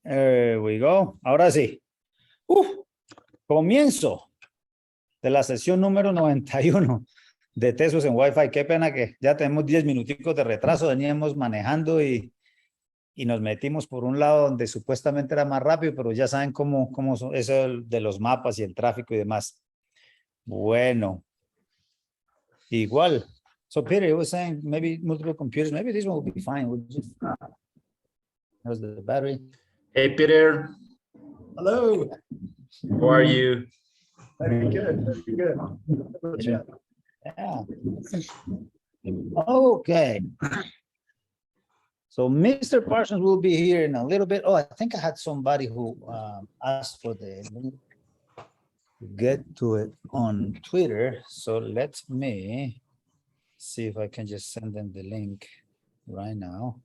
There we go. Ahora sí. Comienzo de la sesión número 91 de Tesos en Wi-Fi. Qué pena que ya tenemos 10 minuticos de retraso. Veníamos manejando y nos metimos por un lado donde supuestamente era más rápido, pero ya saben cómo eso de los mapas y el tráfico y demás. Bueno. Igual. So Peter, you were saying maybe multiple computers. Maybe this one will be fine. We'll just, how's the battery? Hey, Peter. Hello. How are you? Very good. Very good. Yeah. Okay. So Mr. Parsons will be here in a little bit. Oh, I think I had somebody who asked for the get to it on Twitter. So let me see if I can just send them the link right now.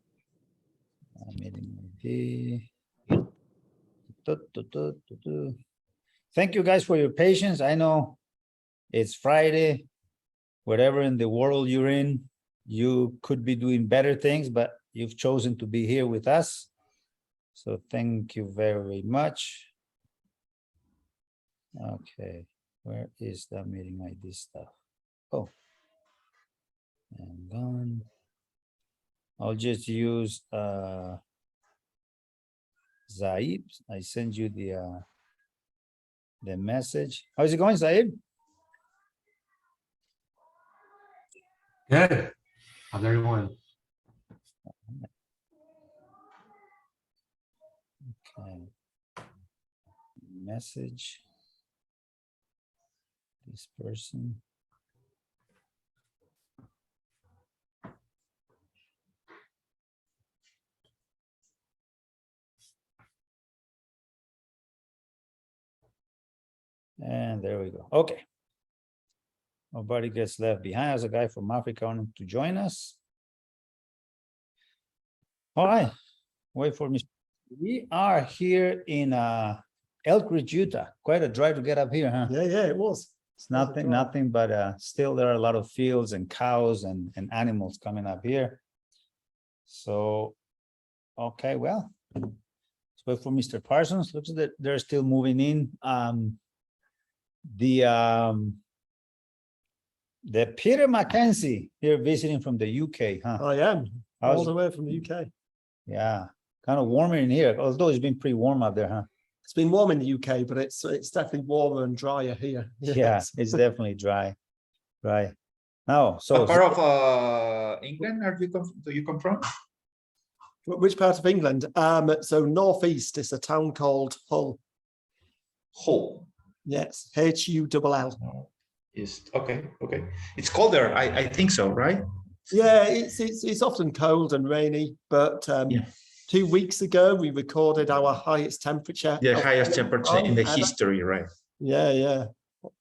Thank you guys for your patience. I know it's Friday. Whatever in the world you're in, you could be doing better things, but you've chosen to be here with us. So thank you very much. Okay, where is that meeting ID stuff? Oh, and gone. I'll just use Zaid. I send you the message. How's it going, Zaid? Good. How's everyone? Okay. Message. This person. And there we go. Okay. Nobody gets left behind. There's a guy from Africa wanting to join us. All right. Wait for me. We are here in Elk Ridge, Utah. Quite a drive to get up here, huh? Yeah, it was. It's nothing, but still there are a lot of fields and cows and animals coming up here. So, okay, well, let's wait for Mr. Parsons. Looks like they're still moving in. The Peter Mackenzie here visiting from the UK, huh? I am. All the way from the UK. Yeah, kind of warmer in here, although it's been pretty warm up there, huh? It's been warm in the UK, but it's definitely warmer and drier here. Yes. Yeah, it's definitely dry. Right. Now, so What part of England do you come from? Which part of England? So northeast is a town called Hull. Hull. Yes, Hull. Okay. It's cold there. I think so, right? Yeah, it's often cold and rainy, but 2 weeks ago we recorded our highest temperature. The highest temperature in the history, right? Yeah.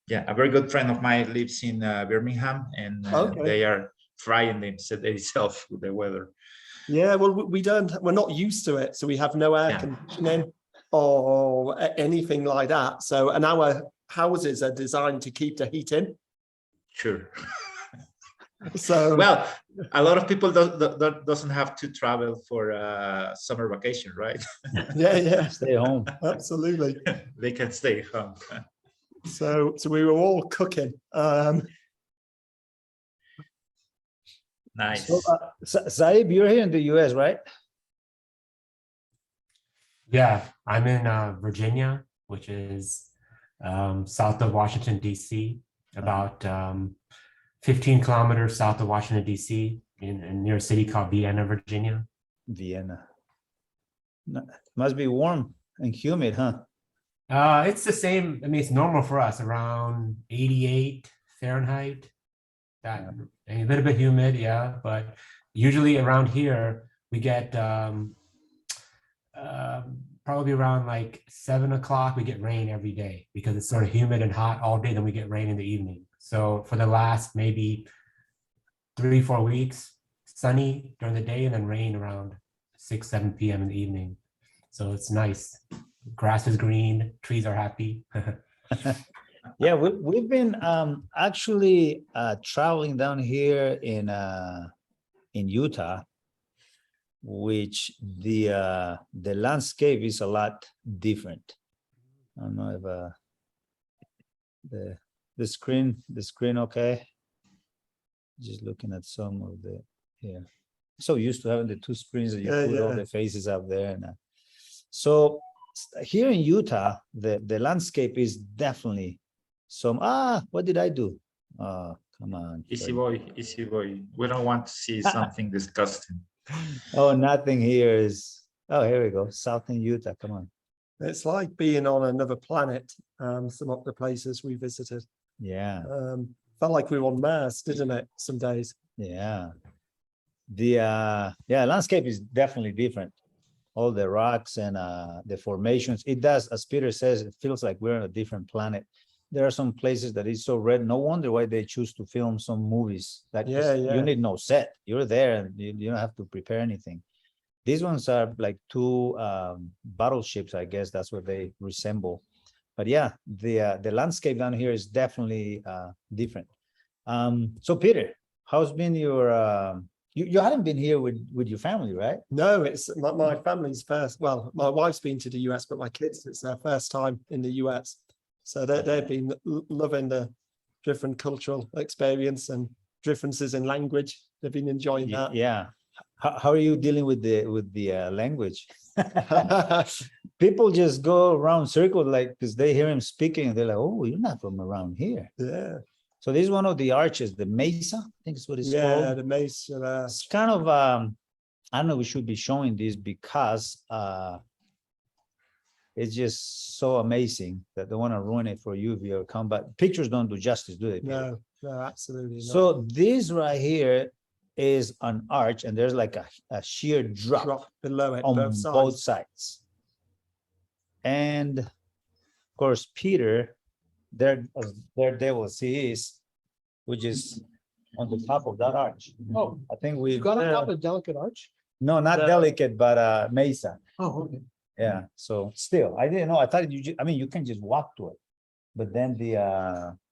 Yeah, a very good friend of mine lives in Birmingham, and they are frying themselves with the weather. Yeah, well, we're not used to it, so we have no air conditioning or anything like that. So, and our houses are designed to keep the heat in. Sure. So, well, a lot of people doesn't have to travel for summer vacation, right? Yeah. Stay home. Absolutely. They can stay home. So we were all cooking. Nice. So, Saib, you're here in the US, right? Yeah, I'm in Virginia, which is south of Washington, D.C., about 15 kilometers south of Washington, D.C., in near a city called Vienna, Virginia. Vienna. Must be warm and humid, huh? It's the same. I mean, it's normal for us, around 88 Fahrenheit. That a little bit humid, yeah. But usually around here, we get probably around like 7 o'clock, we get rain every day because it's sort of humid and hot all day. Then we get rain in the evening. So for the last maybe 3-4 weeks, sunny during the day and then rain around 6-7 p.m. in the evening. So it's nice. Grass is green, trees are happy. Yeah, we've been actually traveling down here in Utah. which the landscape is a lot different. I don't know if the screen okay. Just looking at some of the so used to having the two screens that you put all the faces up there. And so here in Utah, the landscape is definitely some what did I do? Oh, come on. Easy boy. We don't want to see something disgusting. Oh, nothing here is. Oh, here we go. Southern Utah. Come on. It's like being on another planet. Some of the places we visited. Yeah. Felt like we were on Mars, didn't it? Some days. Yeah. The landscape is definitely different. All the rocks and the formations. It does, as Peter says, it feels like we're on a different planet. There are some places that is so red. No wonder why they choose to film some movies. That you need no set. You're there and you don't have to prepare anything. These ones are like two battleships, I guess that's what they resemble. But yeah, the landscape down here is definitely different. So Peter, how's been your you haven't been here with your family, right? No, it's my family's first. Well, my wife's been to the US, but my kids, it's their first time in the US. So they've been loving the different cultural experience and differences in language. They've been enjoying that. Yeah. How are you dealing with the language? People just go around circle like because they hear him speaking and they're like, oh, you're not from around here. Yeah. So this is one of the arches, the mesa, I think is what it's called. Yeah, the mesa. It's kind of I don't know, we should be showing this because it's just so amazing that they want to ruin it for you if you ever come back. Pictures don't do justice, do they? No, absolutely not. So this right here is an arch and there's like a sheer drop below it on both sides. And of course, Peter, there devils he is, which is on the top of that arch. Oh, I think we got on top of delicate arch? No, not delicate, but mesa. Oh, okay. Yeah. So still, I didn't know. I thought you can just walk to it, but then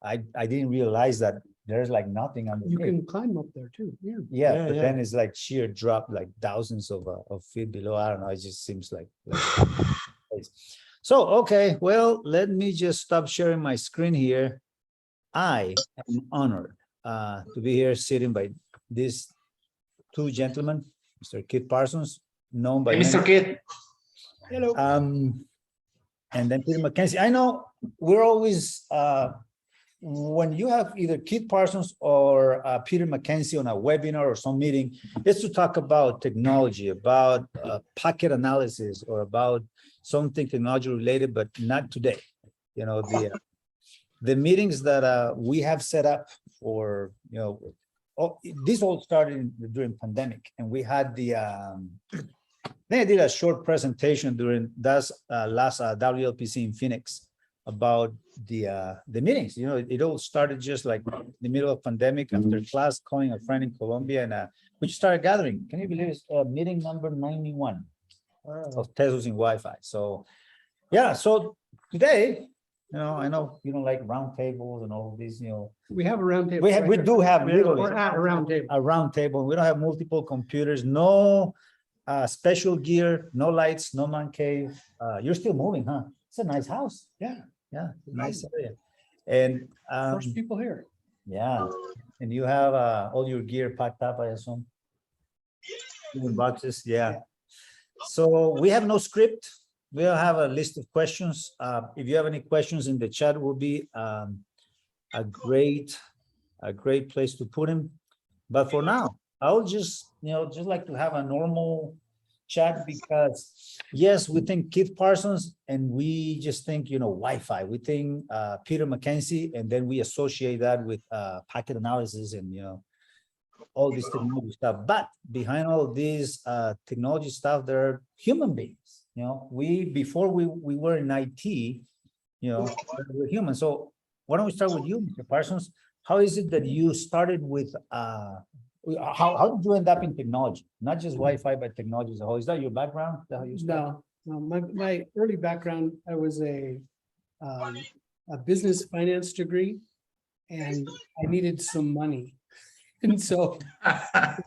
I didn't realize that there's like nothing on the. You can climb up there too. Yeah, but then it's like sheer drop, like thousands of feet below. I don't know. It just seems like so. Okay, well, let me just stop sharing my screen here. I am honored to be here sitting by these two gentlemen, Mr. Keith Parsons, known by Mr. Keith. Hello. And then Peter Mackenzie. I know we're always when you have either Keith Parsons or Peter Mackenzie on a webinar or some meeting, it's to talk about technology, about packet analysis, or about something technology related, but not today. You know, the meetings that we have set up for, you know, this all started during pandemic, and we had then I did a short presentation during last WLPC in Phoenix about the meetings. You know, it all started just like in the middle of pandemic after class, calling a friend in Colombia, and we just started gathering. Can you believe it's meeting number 91 of Tesos in Wi-Fi? So yeah, so today, you know, I know you don't like round tables and all of these, you know. We have a round table. We do have We're at a round table. a round table. We don't have multiple computers, no special gear, no lights, no man cave. You're still moving, huh? It's a nice house. Yeah. Nice area. And First people here. yeah, and you have all your gear packed up, I assume. In boxes, yeah. So we have no script. We'll have a list of questions. If you have any questions in the chat, will be a great place to put them. But for now, I'll just like to have a normal chat, because yes, we think Keith Parsons and we just think, you know, Wi-Fi. We think Peter Mackenzie, and then we associate that with packet analysis and, you know, all this technology stuff. But behind all of these technology stuff, there are human beings. You know, before we were in IT, you know, we're human. So why don't we start with you, Mr. Parsons? How is it that you started with how did you end up in technology? Not just Wi-Fi, but technology as a whole. Is that your background? Is that how you started? No, my early background, I was a business finance degree, and I needed some money. And so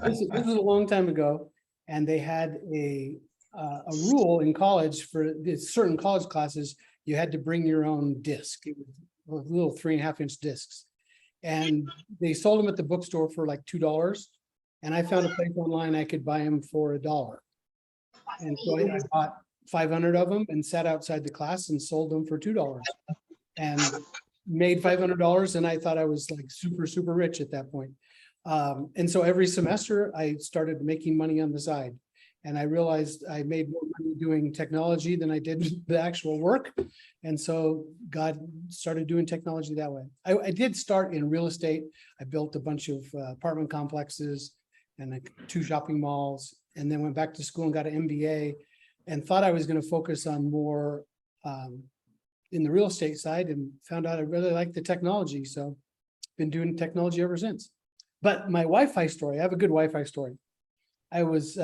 this is a long time ago. and they had a rule in college for certain college classes, you had to bring your own disc. It was little 3.5-inch discs. And they sold them at the bookstore for like $2. And I found a place online I could buy them for $1. And so I bought 500 of them and sat outside the class and sold them for $2 and made $500. And I thought I was like super, super rich at that point. And so every semester I started making money on the side. And I realized I made more money doing technology than I did the actual work. And so God started doing technology that way. I did start in real estate. I built a bunch of apartment complexes and like 2 shopping malls, and then went back to school and got an MBA and thought I was going to focus on more in the real estate side, and found out I really liked the technology. So been doing technology ever since. But my Wi-Fi story, I have a good Wi-Fi story. I was,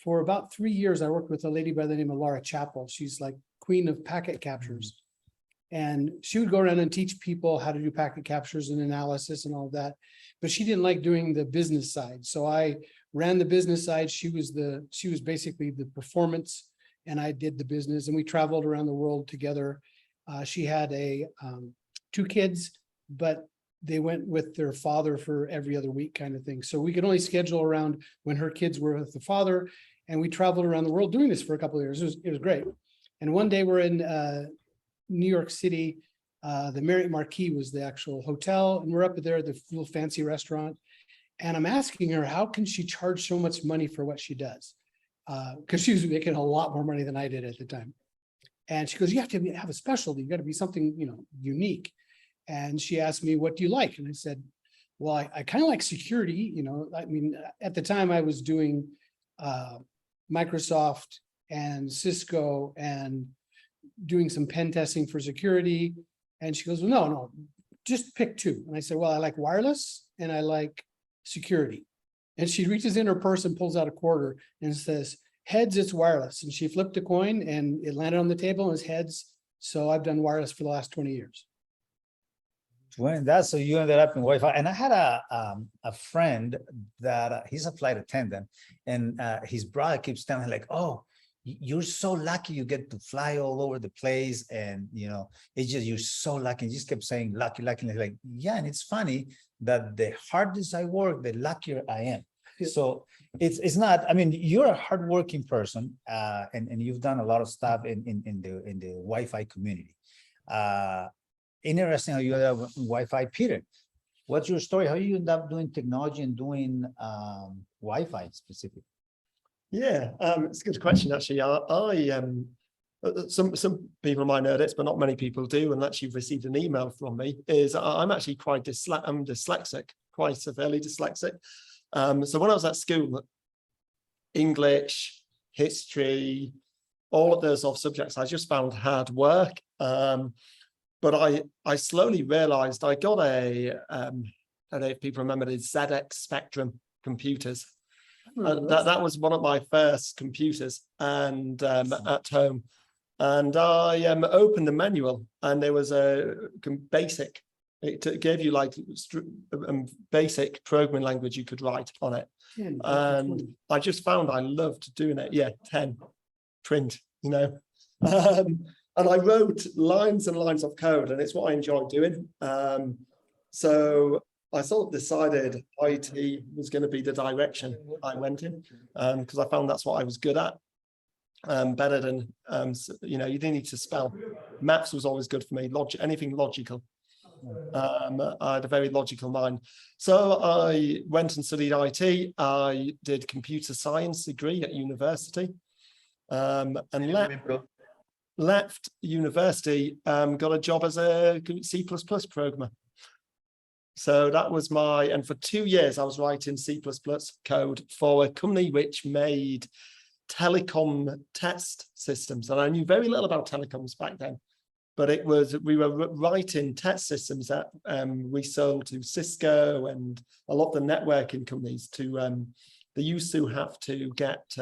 for about 3 years, I worked with a lady by the name of Laura Chappell. She's like queen of packet captures. And she would go around and teach people how to do packet captures and analysis and all of that. But she didn't like doing the business side. So I ran the business side. She was basically the performance, and I did the business, and we traveled around the world together. She had 2 kids, but they went with their father for every other week kind of thing. So we could only schedule around when her kids were with the father, and we traveled around the world doing this for a couple of years. It was great. And one day we're in New York City. The Marriott Marquis was the actual hotel, and we're up there at the little fancy restaurant. And I'm asking her, how can she charge so much money for what she does? Because she was making a lot more money than I did at the time. And she goes, you have to have a specialty. You got to be something, unique. And she asked me, what do you like? And I said, well, I kind of like security. I mean, at the time I was doing Microsoft and Cisco and doing some pen testing for security. And she goes, well, no, just pick 2. And I said, well, I like wireless and I like security. And she reaches in her purse and pulls out a quarter and says, heads, it's wireless. And she flipped a coin and it landed on the table and it's heads. So I've done wireless for the last 20 years. So you ended up in Wi-Fi. And I had a friend that he's a flight attendant, and his brother keeps telling him like, oh, you're so lucky you get to fly all over the place. And, it's just, you're so lucky. He just kept saying lucky. And like, yeah. And it's funny that the hardest I work, the luckier I am. So it's not, I mean, you're a hardworking person, and you've done a lot of stuff in the Wi-Fi community. Interesting how you have Wi-Fi. Peter, what's your story? How you end up doing technology and doing Wi-Fi specifically? Yeah, it's a good question, actually. Some people might know this, but not many people do, unless you've received an email from me, is I'm actually quite dyslexic, quite severely dyslexic. So when I was at school, English, history, all of those sort of subjects, I just found hard work. But I slowly realized I got I don't know if people remember the ZX Spectrum computers. That was one of my first computers, and at home. And I opened the manual, and there was a basic. It gave you like basic programming language you could write on it. And I just found I loved doing it. Yeah, 10 print, and I wrote lines and lines of code, and it's what I enjoyed doing. So I sort of decided IT was going to be the direction I went in, because I found that's what I was good at. Better than, you didn't need to spell. Maths was always good for me, anything logical. I had a very logical mind. So I went and studied IT. I did computer science degree at university, and left university, got a job as a C++ programmer. So that was and for 2 years I was writing C++ code for a company which made telecom test systems. And I knew very little about telecoms back then, but we were writing test systems that we sold to Cisco and a lot of the networking companies they used to have to get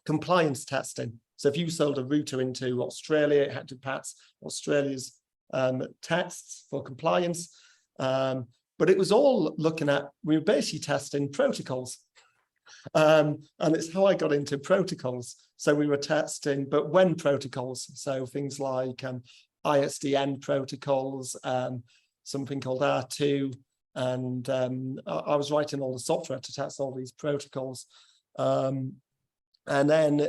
compliance testing. So if you sold a router into Australia, it had to pass Australia's tests for compliance. But it was all we were basically testing protocols. And it's how I got into protocols. So we were testing, but when protocols, so things like ISDN protocols, something called R2, and I was writing all the software to test all these protocols. And then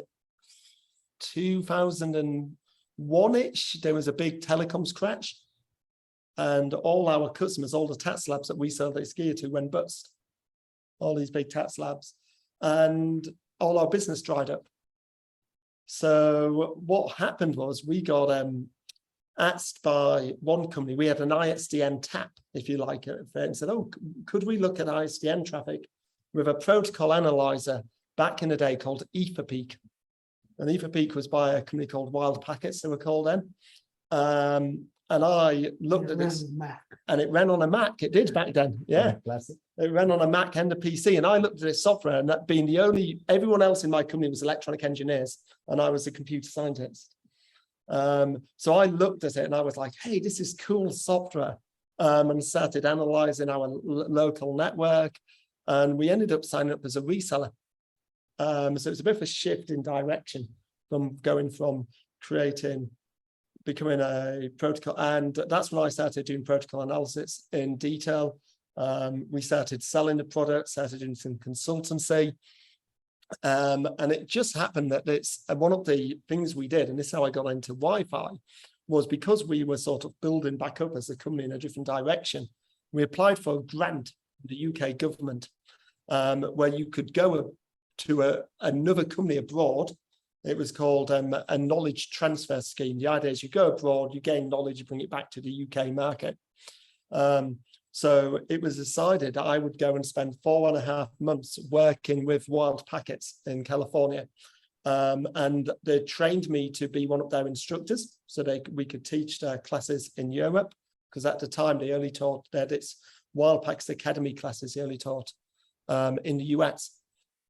2001-ish, there was a big telecoms crash, and all our customers, all the test labs that we sell this gear to, went bust. All these big test labs, and all our business dried up. So what happened was we got asked by one company, we had an ISDN tap, if you like, and said, oh, could we look at ISDN traffic with a protocol analyzer back in the day called EtherPeak. And EtherPeak was by a company called Wild Packets, they were called then. And I looked at this, and it ran on a Mac. It did back then, yeah. Classic. It ran on a Mac and a PC, and I looked at this software, and that being the only, everyone else in my company was electronic engineers, and I was a computer scientist. So I looked at it, and I was like, hey, this is cool software, and started analyzing our local network, and we ended up signing up as a reseller. So it's a bit of a shift in direction from going from becoming a protocol, and that's when I started doing protocol analysis in detail. We started selling the product, started doing some consultancy, and it just happened that it's one of the things we did, and this is how I got into Wi-Fi, was because we were sort of building back up as a company in a different direction. We applied for a grant from the UK government, where you could go to another company abroad. It was called a knowledge transfer scheme. The idea is you go abroad, you gain knowledge, you bring it back to the UK market. So it was decided I would go and spend 4.5 months working with Wild Packets in California. And they trained me to be one of their instructors, so we could teach their classes in Europe, because at the time they only taught that it's Wild Packets Academy classes, they only taught in the US.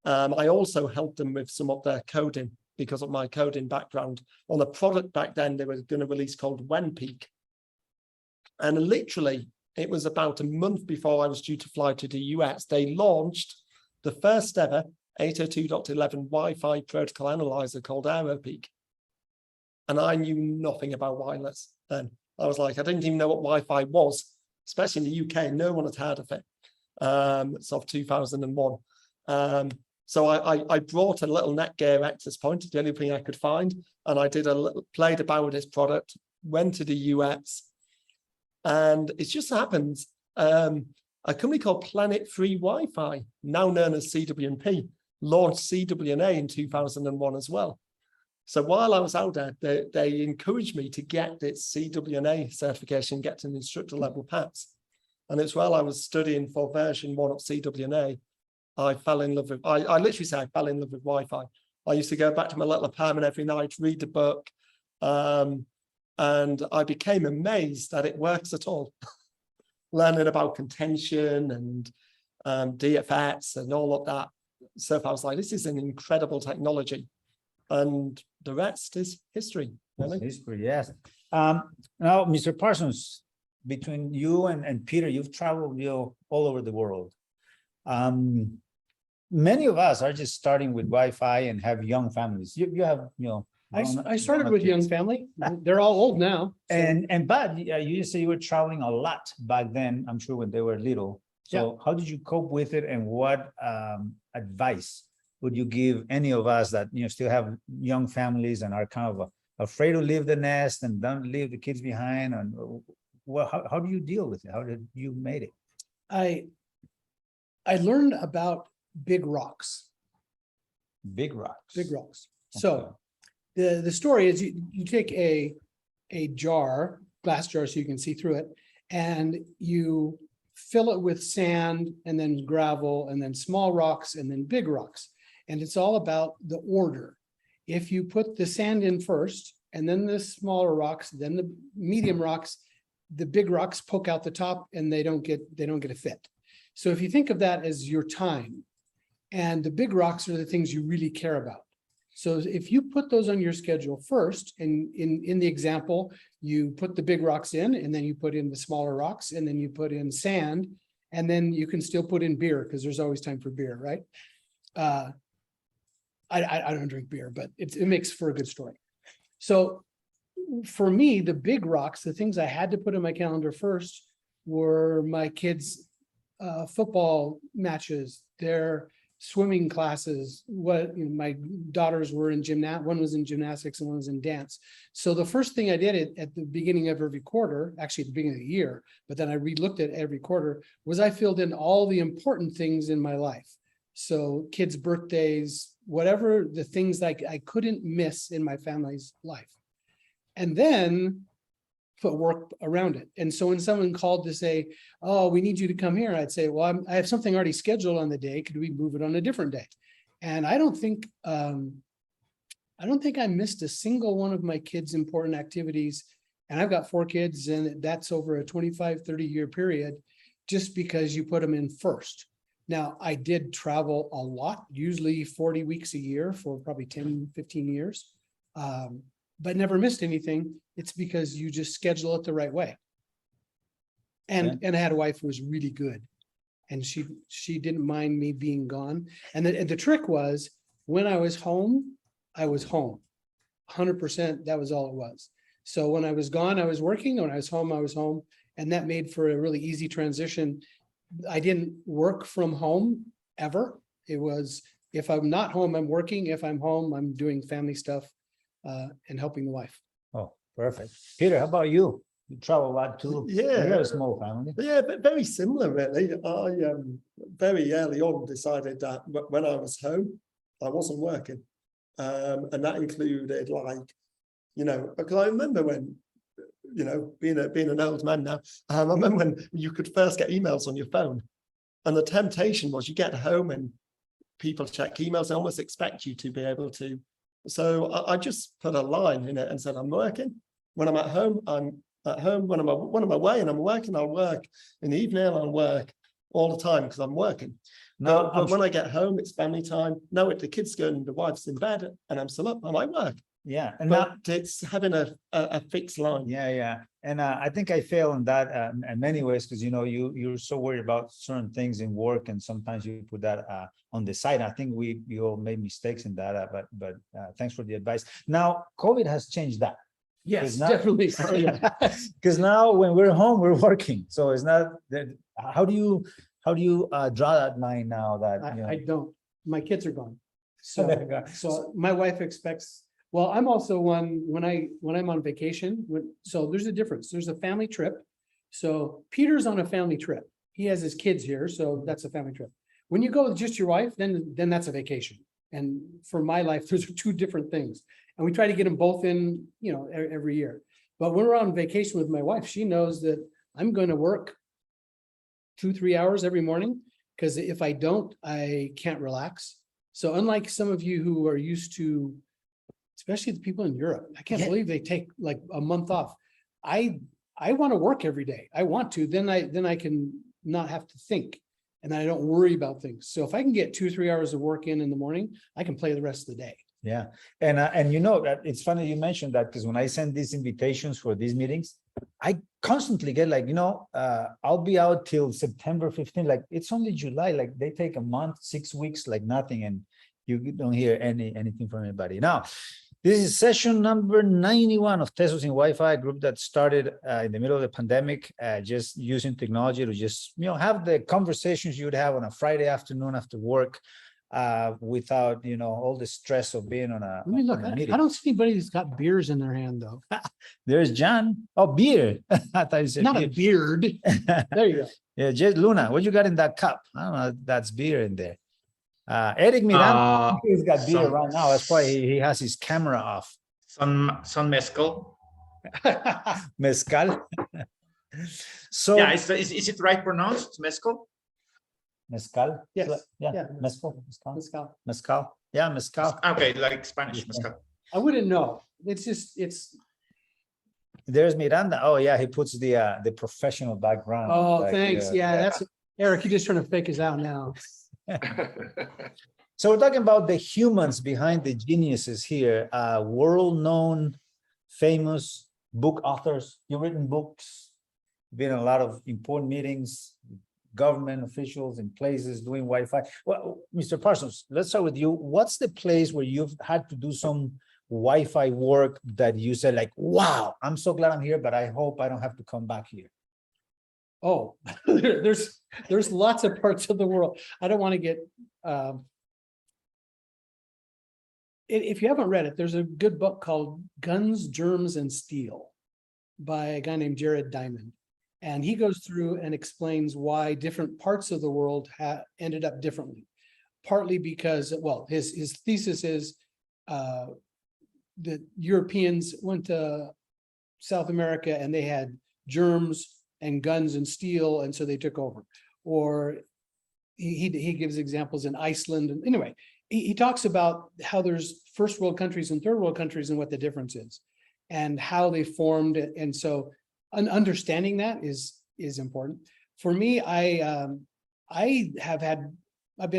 I also helped them with some of their coding, because of my coding background. On a product back then, they were going to release called WhenPeak. And literally, it was about a month before I was due to fly to the US, they launched the first ever 802.11 Wi-Fi protocol analyzer called AeroPeak. And I knew nothing about wireless then. I was like, I didn't even know what Wi-Fi was, especially in the UK. No one had heard of it. Sort of 2001. So I brought a little Netgear access point, the only thing I could find, and I did played about with this product, went to the US, and it just happens, a company called Planet Free Wi-Fi, now known as CWNP, launched CWNA in 2001 as well. So while I was out there, they encouraged me to get this CWNA certification, get an instructor level pass. And it's while I was studying for version 1 of CWNA, I fell in love with, I literally say I fell in love with Wi-Fi. I used to go back to my little apartment every night, read the book, and I became amazed that it works at all. Learning about contention and DFS and all of that stuff, I was like, this is an incredible technology. And the rest is history. Really. History, yes. Now, Mr. Parsons, between you and Peter, you've traveled all over the world. Many of us are just starting with Wi-Fi and have young families. You have, I started with young family. They're all old now. So. But you say you were traveling a lot back then, I'm sure when they were little. So yeah. How did you cope with it, and what advice would you give any of us that still have young families and are kind of afraid to leave the nest and don't leave the kids behind? And how do you deal with it? How did you made it? I learned about big rocks. Big rocks. Big rocks. Okay. So the story is you take a jar, glass jar, so you can see through it, and you fill it with sand and then gravel and then small rocks and then big rocks. And it's all about the order. If you put the sand in first and then the smaller rocks, then the medium rocks, the big rocks poke out the top and they don't get a fit. So if you think of that as your time, and the big rocks are the things you really care about. So if you put those on your schedule first, and in the example, you put the big rocks in, and then you put in the smaller rocks, and then you put in sand, and then you can still put in beer, because there's always time for beer, right? I don't drink beer, but it makes for a good story. So for me, the big rocks, the things I had to put in my calendar first were my kids' football matches, their swimming classes. My daughters were in one was in gymnastics and one was in dance. So the first thing I did at the beginning of every quarter, actually at the beginning of the year, but then I re-looked at every quarter, was I filled in all the important things in my life. So kids' birthdays, whatever the things I couldn't miss in my family's life. And then put work around it. And so when someone called to say, oh, we need you to come here, I'd say, well, I have something already scheduled on the day. Could we move it on a different day? And I don't think I missed a single one of my kids' important activities. And I've got 4 kids, and that's over a 25, 30-year period, just because you put them in first. Now, I did travel a lot, usually 40 weeks a year for probably 10, 15 years. But never missed anything. It's because you just schedule it the right way. And I had a wife who was really good, and she didn't mind me being gone. And the trick was, when I was home, 100%. That was all it was. So when I was gone, I was working. When I was home, and that made for a really easy transition. I didn't work from home ever. It was, if I'm not home, I'm working. If I'm home, I'm doing family stuff. And helping the wife. Oh, perfect. Peter, how about you? You travel a lot too. Yeah. You have a small family. Yeah, but very similar, really. I very early on decided that when I was home, I wasn't working. And that included, like, because I remember when, being an old man now, I remember when you could first get emails on your phone, and the temptation was you get home and people check emails, they almost expect you to be able to. So I just put a line in it and said, I'm working. When I'm at home, I'm at home. When I'm away and I'm working, I'll work. In the evening, I'll work all the time because I'm working. No, but when I get home, it's family time. No, the kids go and the wife's in bed and I'm still up. I might work. Yeah. And But now, it's having a fixed line. yeah. And I think I fail in that in many ways, because you're so worried about certain things in work, and sometimes you put that on the side. I think we all made mistakes in that, but thanks for the advice. Now, COVID has changed that. Yes, Now, definitely. Because now when we're home, we're working. So it's not that. How do you draw that line now that I don't. My kids are gone. So my wife expects. Well, I'm also one when I'm on vacation. So there's a difference. There's a family trip. So Peter's on a family trip. He has his kids here, so that's a family trip. When you go with just your wife, then that's a vacation. And for my life, those are 2 different things. And we try to get them both in, every year. But when we're on vacation with my wife, she knows that I'm going to work 2-3 hours every morning, because if I don't, I can't relax. So unlike some of you who are used to, especially the people in Europe, I can't believe they take like a month off. I want to work every day. I want to, then I can not have to think, and I don't worry about things. So if I can get 2-3 hours of work in the morning, I can play the rest of the day. Yeah. And that it's funny you mentioned that, because when I send these invitations for these meetings, I constantly get like, I'll be out till September 15th. Like, it's only July. Like, they take a month, 6 weeks, like nothing. And you don't hear anything from anybody. Now, this is session number 91 of Tesos in Wi-Fi, a group that started in the middle of the pandemic, just using technology to just, have the conversations you would have on a Friday afternoon after work, without, all the stress of being on a meeting. I don't see anybody who's got beers in their hand, though. There's John. Oh, beard. I thought you said Not beard. a beard. There you go. Yeah, just Luna, what you got in that cup? I don't know. That's beer in there. Eric Miranda, he's got beer right now. That's why he has his camera off. Some mezcal. Mezcal. So yeah, is it right pronounced? Mezcal? Mezcal? Yes. Yeah. Mezcal. Mezcal. Yeah, mezcal. Okay, like Spanish, mezcal. I wouldn't know. It's There's Miranda. Oh yeah, he puts the professional background. Oh, like, thanks. That's Eric. You're just trying to fake us out now. So we're talking about the humans behind the geniuses here, world-known, famous book authors. You've written books, been in a lot of important meetings, government officials in places doing Wi-Fi. Well, Mr. Parsons, let's start with you. What's the place where you've had to do some Wi-Fi work that you said like, wow, I'm so glad I'm here, but I hope I don't have to come back here? Oh, there's lots of parts of the world. I don't want to get, if you haven't read it, there's a good book called Guns, Germs, and Steel by a guy named Jared Diamond. And he goes through and explains why different parts of the world ended up differently. Partly because, well, his thesis is that Europeans went to South America and they had germs and guns and steel, and so they took over. Or he gives examples in Iceland. And anyway, he talks about how there's first world countries and third world countries and what the difference is and how they formed. And so understanding that is important. For me, I've been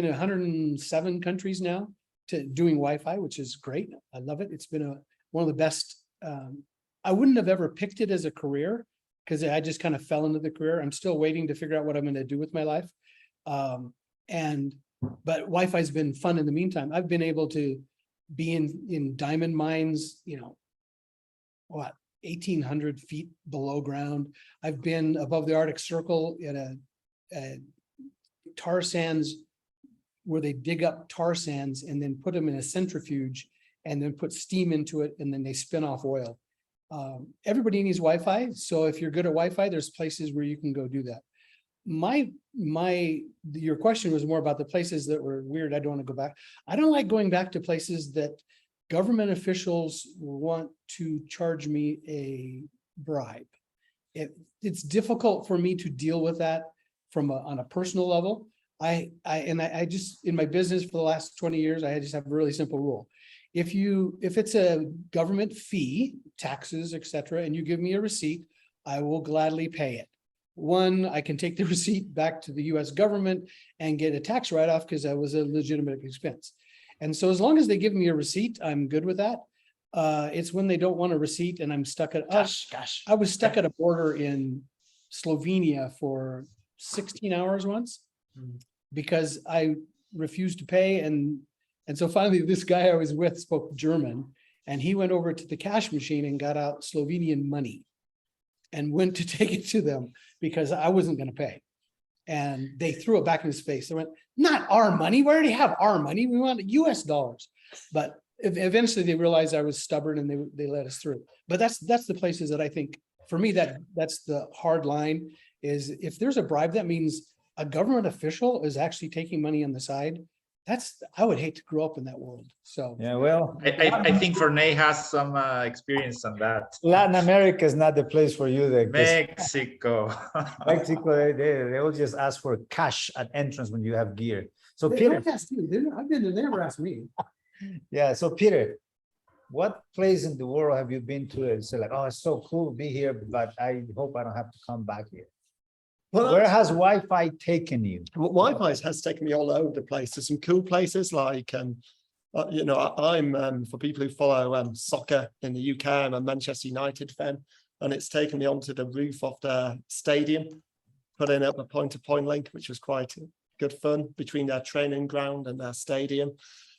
in 107 countries now to doing Wi-Fi, which is great. I love it. It's been one of the best. I wouldn't have ever picked it as a career because I just kind of fell into the career. I'm still waiting to figure out what I'm going to do with my life. But Wi-Fi has been fun in the meantime. I've been able to be in diamond mines, 1,800 feet below ground. I've been above the Arctic Circle at a tar sands where they dig up tar sands and then put them in a centrifuge and then put steam into it and then they spin off oil. Everybody needs Wi-Fi. So if you're good at Wi-Fi, there's places where you can go do that. Your question was more about the places that were weird. I don't want to go back. I don't like going back to places that government officials want to charge me a bribe. It's difficult for me to deal with that on a personal level. I just, in my business for the last 20 years, I just have a really simple rule. If it's a government fee, taxes, etc., and you give me a receipt, I will gladly pay it. One, I can take the receipt back to the US government and get a tax write-off because that was a legitimate expense. And so as long as they give me a receipt, I'm good with that. It's when they don't want a receipt and I'm stuck at, I was stuck at a border in Slovenia for 16 hours once because I refused to pay. And so finally this guy I was with spoke German and he went over to the cash machine and got out Slovenian money and went to take it to them because I wasn't going to pay. And they threw it back in his face. They went, not our money. We already have our money. We want US dollars. But eventually they realized I was stubborn and they let us through. But that's the places that I think, for me, that's the hard line is if there's a bribe, that means a government official is actually taking money on the side. I would hate to grow up in that world. So yeah, well, I think Fernay has some experience on that. Latin America is not the place for you. Mexico. Mexico, they will just ask for cash at entrance when you have gear. So Peter, I've been there, they never asked me. Yeah. So Peter, what place in the world have you been to and say like, oh, it's so cool to be here, but I hope I don't have to come back here? Well, where has Wi-Fi taken you? Wi-Fi has taken me all over the place. There's some cool places like, I'm for people who follow soccer in the UK, I'm a Manchester United fan, and it's taken me onto the roof of the stadium, putting up a point-to-point link, which was quite good fun between their training ground and their stadium.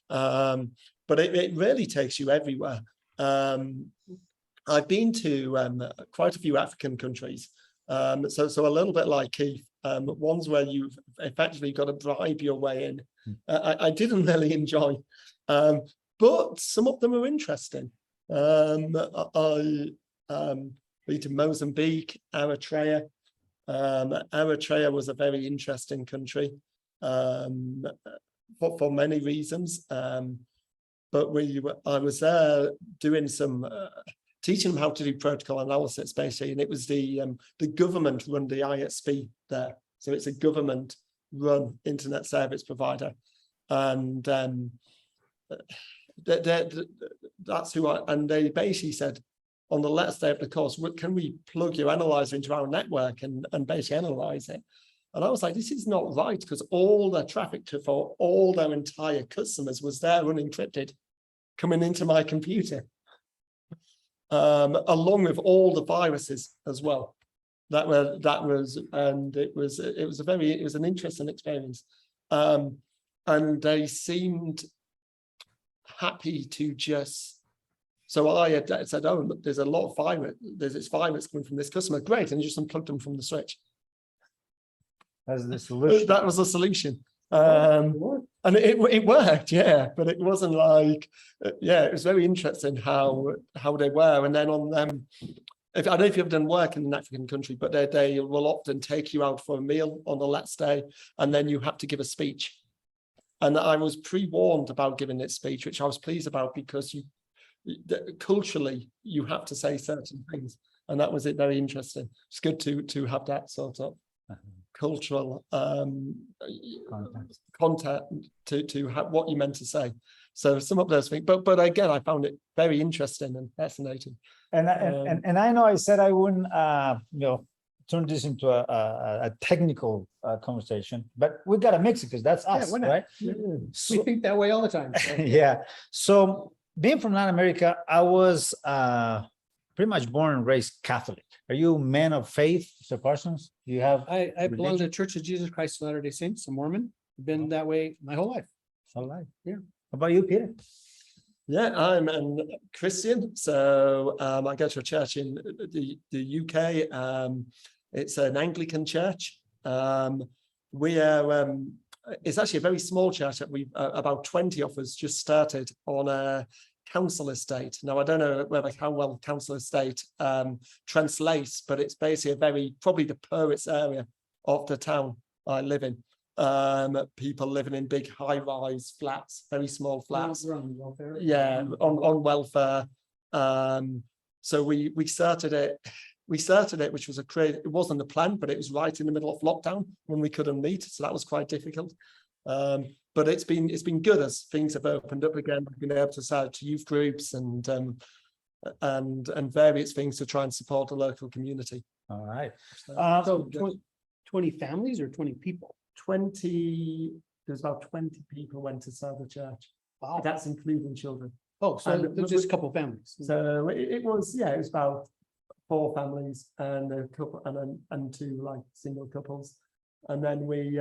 But it really takes you everywhere. I've been to quite a few African countries. So a little bit like Keith, ones where you've effectively got to bribe your way in. I didn't really enjoy, but some of them are interesting. I been to Mozambique, Eritrea. Eritrea was a very interesting country for many reasons. But I was there doing some teaching them how to do protocol analysis, basically, and it was the government run the ISP there, so it's a government run internet service provider, and that's who and they basically said on the last day of the course, can we plug your analyzer into our network and basically analyze it? And I was like, this is not right, because all their traffic for all their entire customers was there unencrypted coming into my computer. Along with all the viruses as well. And it was an interesting experience. And they seemed happy to just. So I had said, "Oh, look, there's a lot of fibre. There's this fibre that's coming from this customer. Great," and just unplugged them from the switch. That's the solution. That was the solution. And it worked, yeah, but it wasn't like, it was very interesting how they were. And then on them, I don't know if you've done work in an African country, but they will often take you out for a meal on the last day, and then you have to give a speech. And I was pre-warned about giving this speech, which I was pleased about, because culturally you have to say certain things, and that was it. Very interesting. It's good to have that sort of cultural content to have what you meant to say. So some of those things, but again, I found it very interesting and fascinating. And I know I said I wouldn't turn this into a technical conversation, but we got to mix it because that's us, right? Yeah. We think that way all the time. So. Yeah. So being from Latin America, I was pretty much born and raised Catholic. Are you a man of faith, Mr. Parsons? Do you have? I belong to the Church of Jesus Christ of Latter-day Saints. I'm Mormon. Been that way my whole life. All right. Yeah. How about you, Peter? Yeah, I'm a Christian. So I go to a church in the UK. It's an Anglican church. We are. It's actually a very small church that we about 20 of us just started on a council estate. Now I don't know how well council estate translates, but it's basically probably the poorest area of the town I live in. People living in big high-rise flats, very small flats. Welfare. Yeah, on welfare. So we started it. Which was it wasn't a plan, but it was right in the middle of lockdown when we couldn't meet, so that was quite difficult. But it's been good as things have opened up again. We've been able to start to youth groups and various things to try and support the local community. All right. So 20 families or 20 people? 20. There's about 20 people went to serve the church. Wow. That's including children. Oh, so there's just a couple families. So it was about 4 families and a couple and 2 like single couples, and then we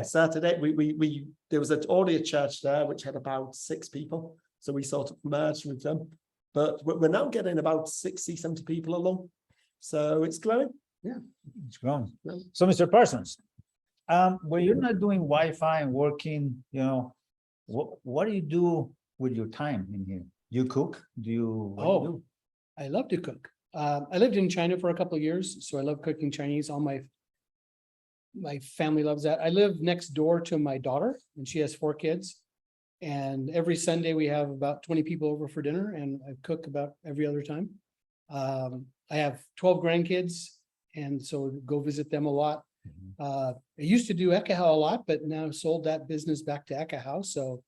Saturday we there was already a church there which had about 6 people, so we sort of merged with them, but we're now getting about 60-70 people along, so it's growing. Yeah, it's growing. So Mr. Parsons, when you're not doing Wi-Fi and working, what do you do with your time in here? You cook? Do you? I love to cook. I lived in China for a couple of years, so I love cooking Chinese. All my family loves that. I live next door to my daughter, and she has 4 kids. And every Sunday we have about 20 people over for dinner, and I cook about every other time. I have 12 grandkids, and so go visit them a lot. I used to do Ekahau a lot, but now sold that business back to Ekahau. So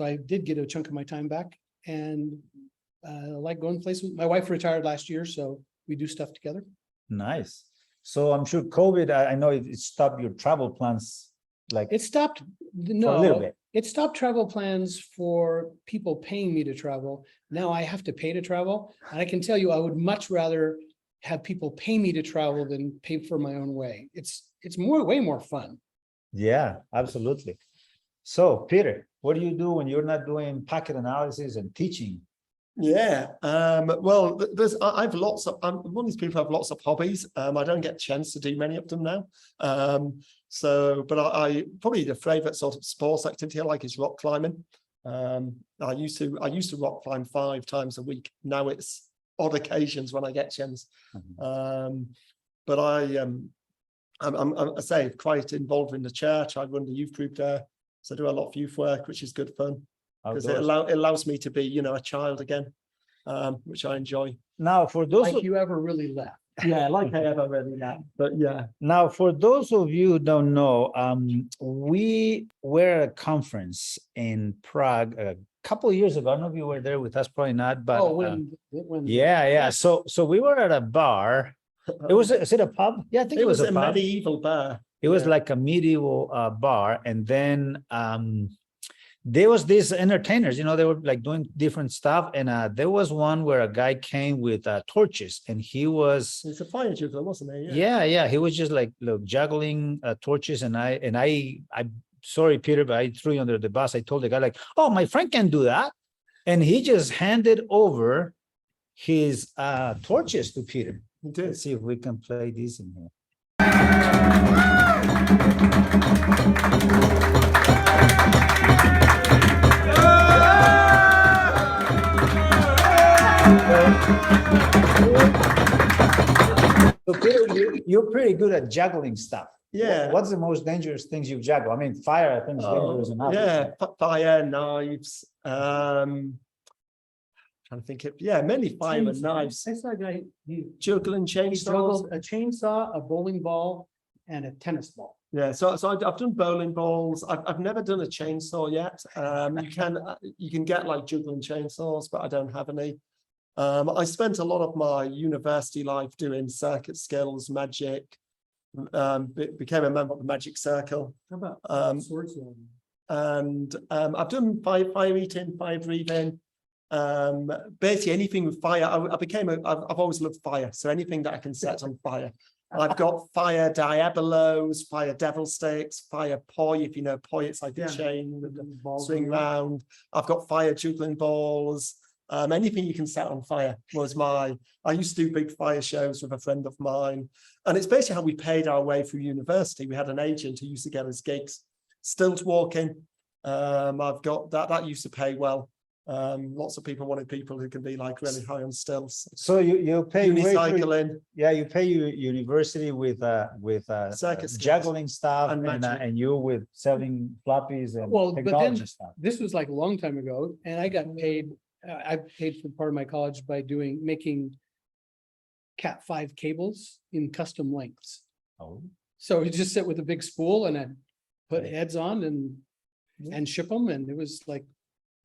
I did get a chunk of my time back, and I like going places. My wife retired last year, so we do stuff together. Nice. So I'm sure COVID, I know it stopped your travel plans. Like it stopped. For a little bit. It stopped travel plans for people paying me to travel. Now I have to pay to travel. And I can tell you, I would much rather have people pay me to travel than pay for my own way. It's way more fun. Yeah, absolutely. So Peter, what do you do when you're not doing packet analysis and teaching? Yeah, well, I've lots of. I'm one of these people who have lots of hobbies. I don't get a chance to do many of them now. But I probably the favorite sort of sports activity I like is rock climbing. I used to rock climb 5 times a week. Now it's odd occasions when I get a chance. But I'm quite involved in the church. I run the youth group there, so I do a lot of youth work, which is good fun. Because it allows me to be, a child again, which I enjoy. Now, for those like you ever really left. Yeah, like I ever really left. But yeah. Now, for those of you who don't know, we were at a conference in Prague a couple of years ago. I don't know if you were there with us, probably not. But when yeah. So we were at a bar. Is it a pub? Yeah, I think it was a pub. Medieval bar. It was like a medieval bar, and then there was these entertainers, you know, they were like doing different stuff. And there was one where a guy came with torches, and he was, It's a fire juggler, wasn't it? yeah, he was just like juggling torches. And I sorry, Peter, but I threw you under the bus. I told the guy like, oh, my friend can do that. And he just handed over his torches to Peter. He did. Let's see if we can play this in here. So Peter, you're pretty good at juggling stuff. Yeah. What's the most dangerous things you juggle? I mean, fire, I think is dangerous enough. Yeah, fire, knives. Trying to think of, many fire and knives. I saw a guy, Juggling he chainsaws. juggled a chainsaw, a bowling ball, and a tennis ball. Yeah, so I've done bowling balls. I've never done a chainsaw yet. You can get like juggling chainsaws, but I don't have any. I spent a lot of my university life doing circuit skills, magic. Became a member of the Magic Circle. How about swords? And I've done fire eating, fire breathing. Basically anything with fire. I've always loved fire, so anything that I can set on fire. I've got fire diabolos, fire devil sticks, fire poi. If you know poi, it's like a chain with the swing round. I've got fire juggling balls. Anything you can set on fire was I used to do big fire shows with a friend of mine, and it's basically how we paid our way through university. We had an agent who used to get us gigs. Stilt walking, I've got that used to pay well. Lots of people wanted people who can be like really high on stilts. So you pay unicycling. You pay your university with Circus juggling stuff and and you with selling floppies and Well, but technology then stuff. this was like a long time ago, and I got paid. I paid for part of my college by making Cat 5 cables in custom lengths. Oh, So you just sit with a big spool and I'd put heads on and ship them, and it was like,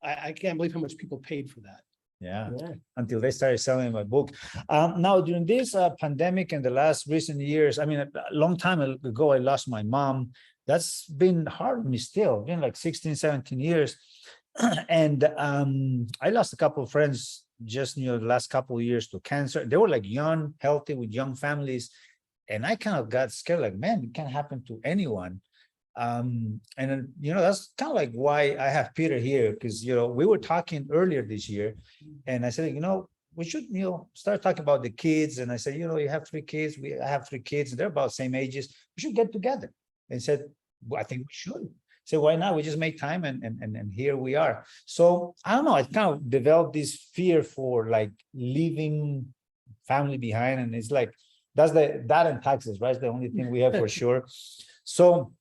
I can't believe how much people paid for that. yeah. Until they started selling my book. Now during this pandemic and the last recent years, I mean, a long time ago, I lost my mom. That's been hard on me still, been like 16, 17 years. And I lost a couple of friends just the last couple of years to cancer. They were like young, healthy, with young families, and I kind of got scared, like, man, it can happen to anyone. And that's kind of like why I have Peter here, because we were talking earlier this year, and I said, we should start talking about the kids. And I said, you have 3 kids, I have 3 kids, they're about the same ages, we should get together. And said, well, I think we should. So why not? We just make time, and here we are. So I don't know, I kind of developed this fear for like leaving family behind, and it's like that and taxes, right? It's the only thing we have for sure. So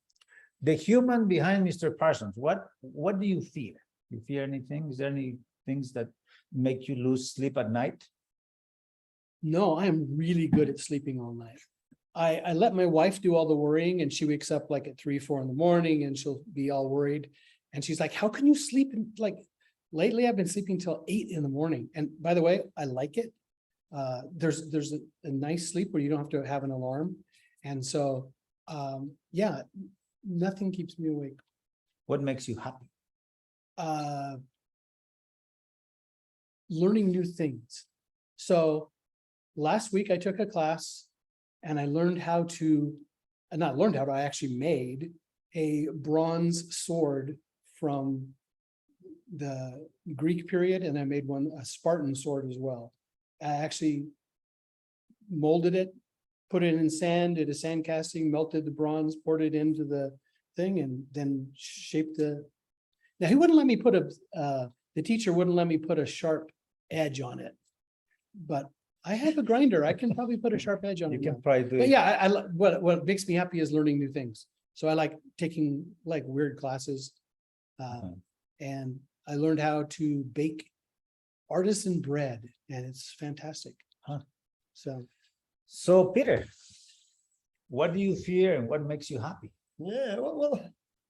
the human behind Mr. Parsons, what do you fear? You fear anything? Is there any things that make you lose sleep at night? No, I am really good at sleeping all night. I let my wife do all the worrying, and she wakes up like at 3, 4 in the morning, and she'll be all worried. And she's like, how can you sleep? Like lately I've been sleeping till 8 in the morning. And by the way, I like it. There's a nice sleep where you don't have to have an alarm. And so, nothing keeps me awake. What makes you happy? Learning new things. So last week I took a class, and I learned how to, I actually made a bronze sword from the Greek period, and I made a Spartan sword as well. I actually molded it, put it in sand, did a sand casting, melted the bronze, poured it into the thing, and then shaped now he wouldn't let me put the teacher wouldn't let me put a sharp edge on it, but I have a grinder. I can probably put a sharp edge on it. You can probably do But it. yeah, what makes me happy is learning new things. So I like taking like weird classes. And I learned how to bake artisan bread, and it's fantastic. So Peter, what do you fear and what makes you happy? Yeah, well,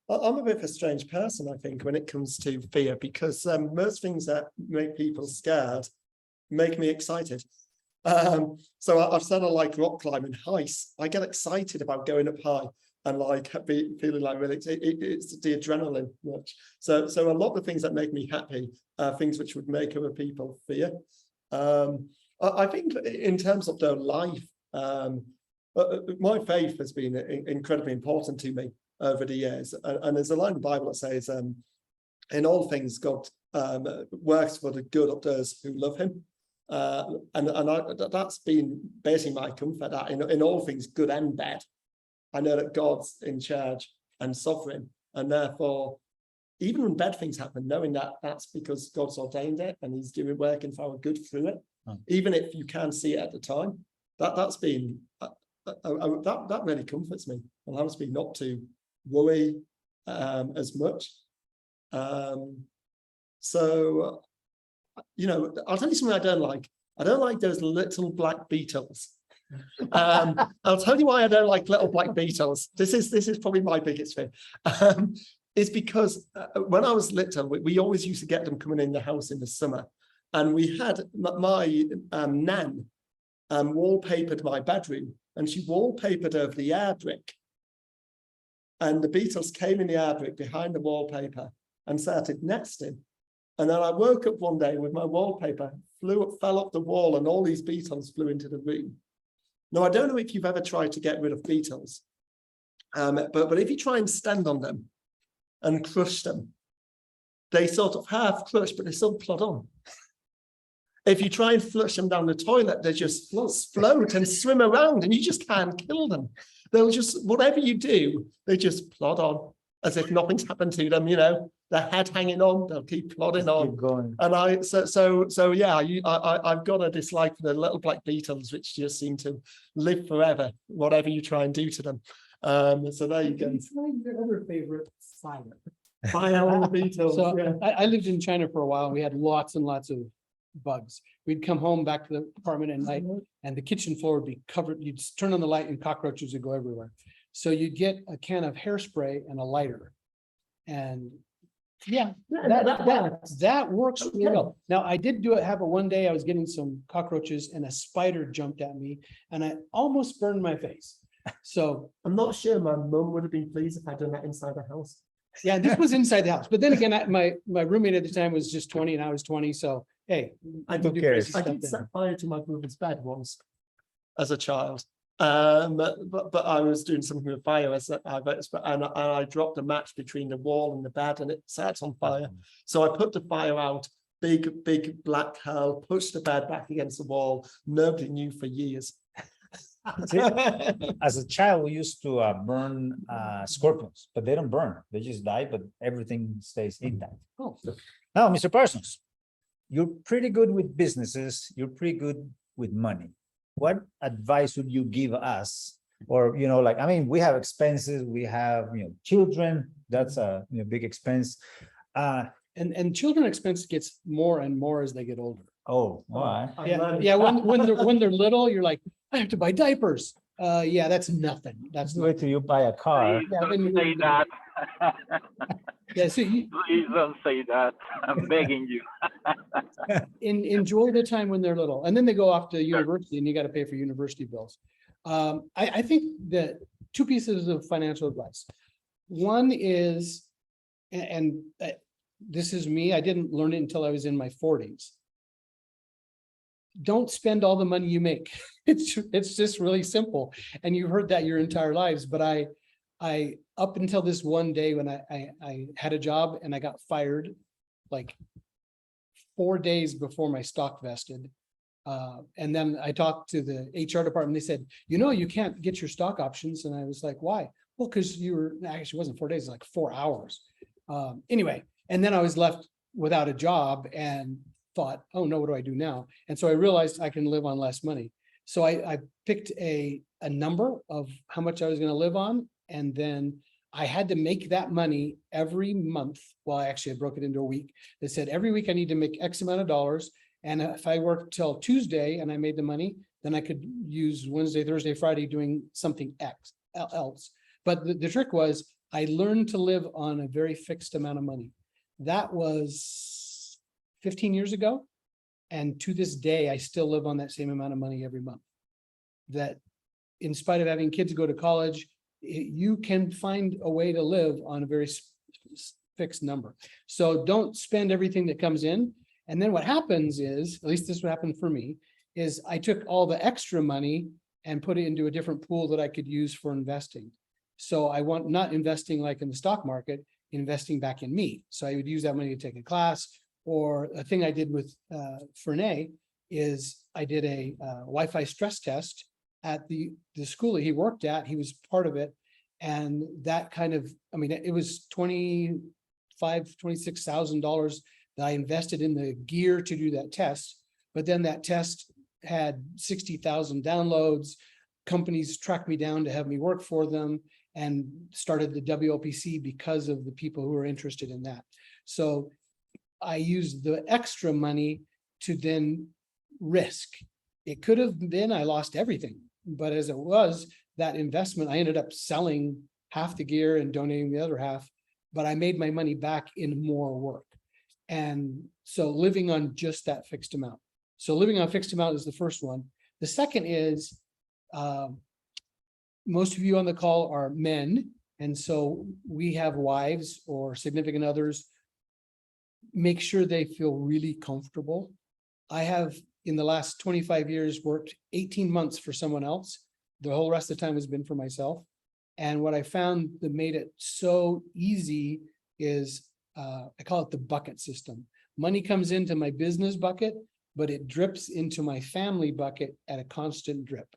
I'm a bit of a strange person, I think, when it comes to fear, because most things that make people scared make me excited. So I've said I like rock climbing, heights. I get excited about going up high. and like feeling like really it's the adrenaline much. So a lot of the things that make me happy are things which would make other people fear. I think in terms of their life, my faith has been incredibly important to me over the years. And there's a line in the Bible that says, in all things, God works for the good of those who love him. That's been basically my comfort, that in all things, good and bad, I know that God's in charge and sovereign. And therefore, even when bad things happen, knowing that that's because God's ordained it and he's doing working for our good through it, even if you can't see it at the time, that's been, that really comforts me, allows me not to worry as much. So, you know, I'll tell you something I don't like. I don't like those little black beetles. I'll tell you why I don't like little black beetles. This is probably my biggest fear. Is because when I was little, we always used to get them coming in the house in the summer, and we had my nan wallpapered my bedroom, and she wallpapered over the air brick, and the beetles came in the air brick behind the wallpaper and started nesting. And then I woke up one day with my wallpaper, fell off the wall, and all these beetles flew into the room. Now, I don't know if you've ever tried to get rid of beetles, but if you try and stand on them and crush them, they sort of half crush, but they still plod on. If you try and flush them down the toilet, they just float and swim around, and you just can't kill them. They'll just, whatever you do, they just plod on as if nothing's happened to them, you know, their head hanging on, they'll keep plodding on. Keep going. And I've got a dislike for the little black beetles, which just seem to live forever, whatever you try and do to them. So there you go. Your other favorite, fire. Fire beetles. So Yeah. I lived in China for a while. We had lots and lots of bugs. We'd come home back to the apartment at night, and the kitchen floor would be covered. You'd turn on the light and cockroaches would go everywhere. So you'd get a can of hairspray and a lighter. And yeah, that works really well. Now, I did have it one day. I was getting some cockroaches and a spider jumped at me and I almost burned my face. So I'm not sure my mum would have been pleased if I'd done that inside the house. yeah, this was inside the house. But then again, my roommate at the time was just 20 and I was 20. So, hey, I do did crazy stuff set then. fire to my brother's bed once as a child. But I was doing something with fire, and I dropped a match between the wall and the bed, and it sat on fire. So I put the fire out, big black hell, pushed the bed back against the wall. Nobody knew for years. As a child, we used to burn scorpions, but they don't burn. They just die, but everything stays intact. Oh. Now, Mr. Parsons, you're pretty good with businesses. You're pretty good with money. What advice would you give us? Or, you know, like, I mean, we have expenses, we have, you know, children, that's a big expense. And children expense gets more and more as they get older. Oh, all right. Yeah. When they're little, you're like, I have to buy diapers. Yeah, that's nothing. That's Wait till you buy a car. Please don't say that. Yeah, so Please don't say that. I'm begging you. enjoy the time when they're little, and then they go off to university, and you got to pay for university bills. I think that two pieces of financial advice. One is, and this is me, I didn't learn it until I was in my 40s. Don't spend all the money you make. It's just really simple, and you've heard that your entire lives. But I up until this one day when I had a job and I got fired, like 4 days before my stock vested. And then I talked to the HR department. They said, you know, you can't get your stock options. And I was like, why? Well, because actually it wasn't 4 days, it was like 4 hours. Anyway, and then I was left without a job and thought, oh no, what do I do now? And so I realized I can live on less money. So I picked a number of how much I was going to live on. And then I had to make that money every month. Well, actually I broke it into a week. They said every week I need to make X amount of dollars. And if I worked till Tuesday and I made the money, then I could use Wednesday, Thursday, Friday doing something else. But the trick was I learned to live on a very fixed amount of money. That was 15 years ago. And to this day, I still live on that same amount of money every month. That in spite of having kids go to college, you can find a way to live on a very fixed number. So don't spend everything that comes in. And then what happens is, at least this is what happened for me, is I took all the extra money and put it into a different pool that I could use for investing. So I want not investing like in the stock market, investing back in me. So I would use that money to take a class, or a thing I did with Fernay is I did a Wi-Fi stress test at the school that he worked at. He was part of it. And that kind of, I mean, it was $26,000 that I invested in the gear to do that test. But then that test had 60,000 downloads. Companies tracked me down to have me work for them, and started the WLPC because of the people who were interested in that. So I used the extra money to then risk. It could have been I lost everything, but as it was, that investment, I ended up selling half the gear and donating the other half, but I made my money back in more work. And so living on just that fixed amount. So living on a fixed amount is the first one. The second is, most of you on the call are men. And so we have wives or significant others. Make sure they feel really comfortable. I have, in the last 25 years, worked 18 months for someone else. The whole rest of the time has been for myself. And what I found that made it so easy is, I call it the bucket system. Money comes into my business bucket, but it drips into my family bucket at a constant drip.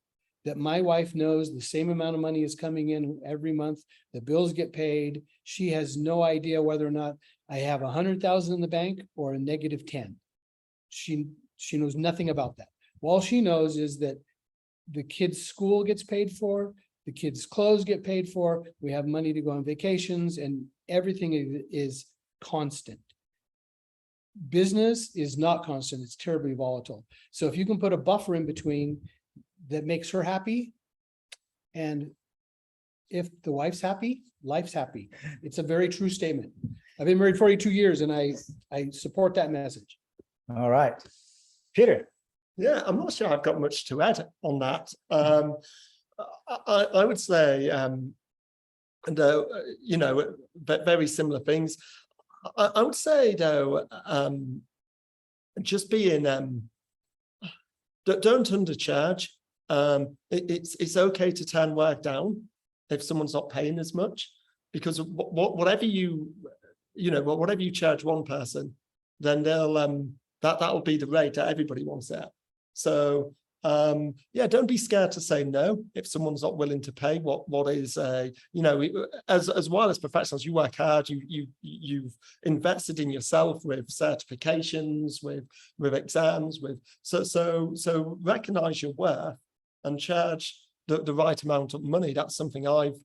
That my wife knows the same amount of money is coming in every month. The bills get paid. She has no idea whether or not I have 100,000 in the bank or a -10. She knows nothing about that. All she knows is that the kids' school gets paid for, the kids' clothes get paid for, we have money to go on vacations, and everything is constant. Business is not constant, it's terribly volatile. So if you can put a buffer in between that makes her happy, and if the wife's happy, life's happy. It's a very true statement. I've been married 42 years and I support that message. All right. Peter. Yeah, I'm not sure I've got much to add on that. I would say, though, you know, very similar things. I would say, though, just being, don't undercharge. It's okay to turn work down if someone's not paying as much, because whatever you charge one person, then they'll that'll be the rate that everybody wants it. So yeah, don't be scared to say no if someone's not willing to pay what is you know, as wireless professionals, you work hard, you've invested in yourself with certifications, with exams, so recognize your worth and charge the right amount of money. That's something I've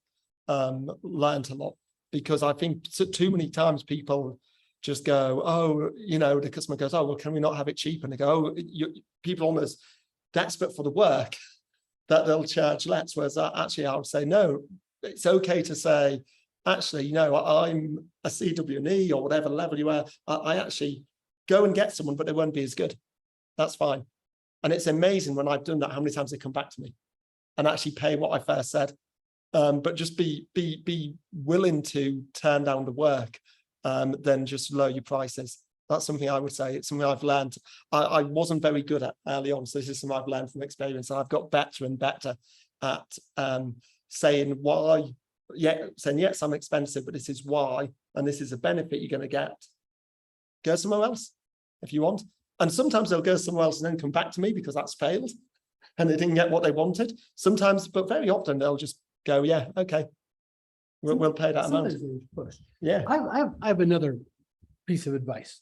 learned a lot, because I think too many times people just go, oh, you know, the customer goes, oh, well, can we not have it cheap? And they go, oh, people almost desperate for the work that they'll charge less. Whereas actually I would say, no, it's okay to say, actually, you know, I'm a CWNE or whatever level you are, I actually go and get someone, but they won't be as good. That's fine. And it's amazing when I've done that, how many times they come back to me and actually pay what I first said. But just be willing to turn down the work, then just lower your prices. That's something I would say. It's something I've learned. I wasn't very good at early on, so this is something I've learned from experience. And I've got better and better at saying why. Yeah, saying yes, I'm expensive, but this is why, and this is a benefit you're going to get. Go somewhere else if you want. And sometimes they'll go somewhere else and then come back to me because that's failed and they didn't get what they wanted. Sometimes, but very often they'll just go, yeah, okay, we'll pay that amount. Yeah. I have another piece of advice.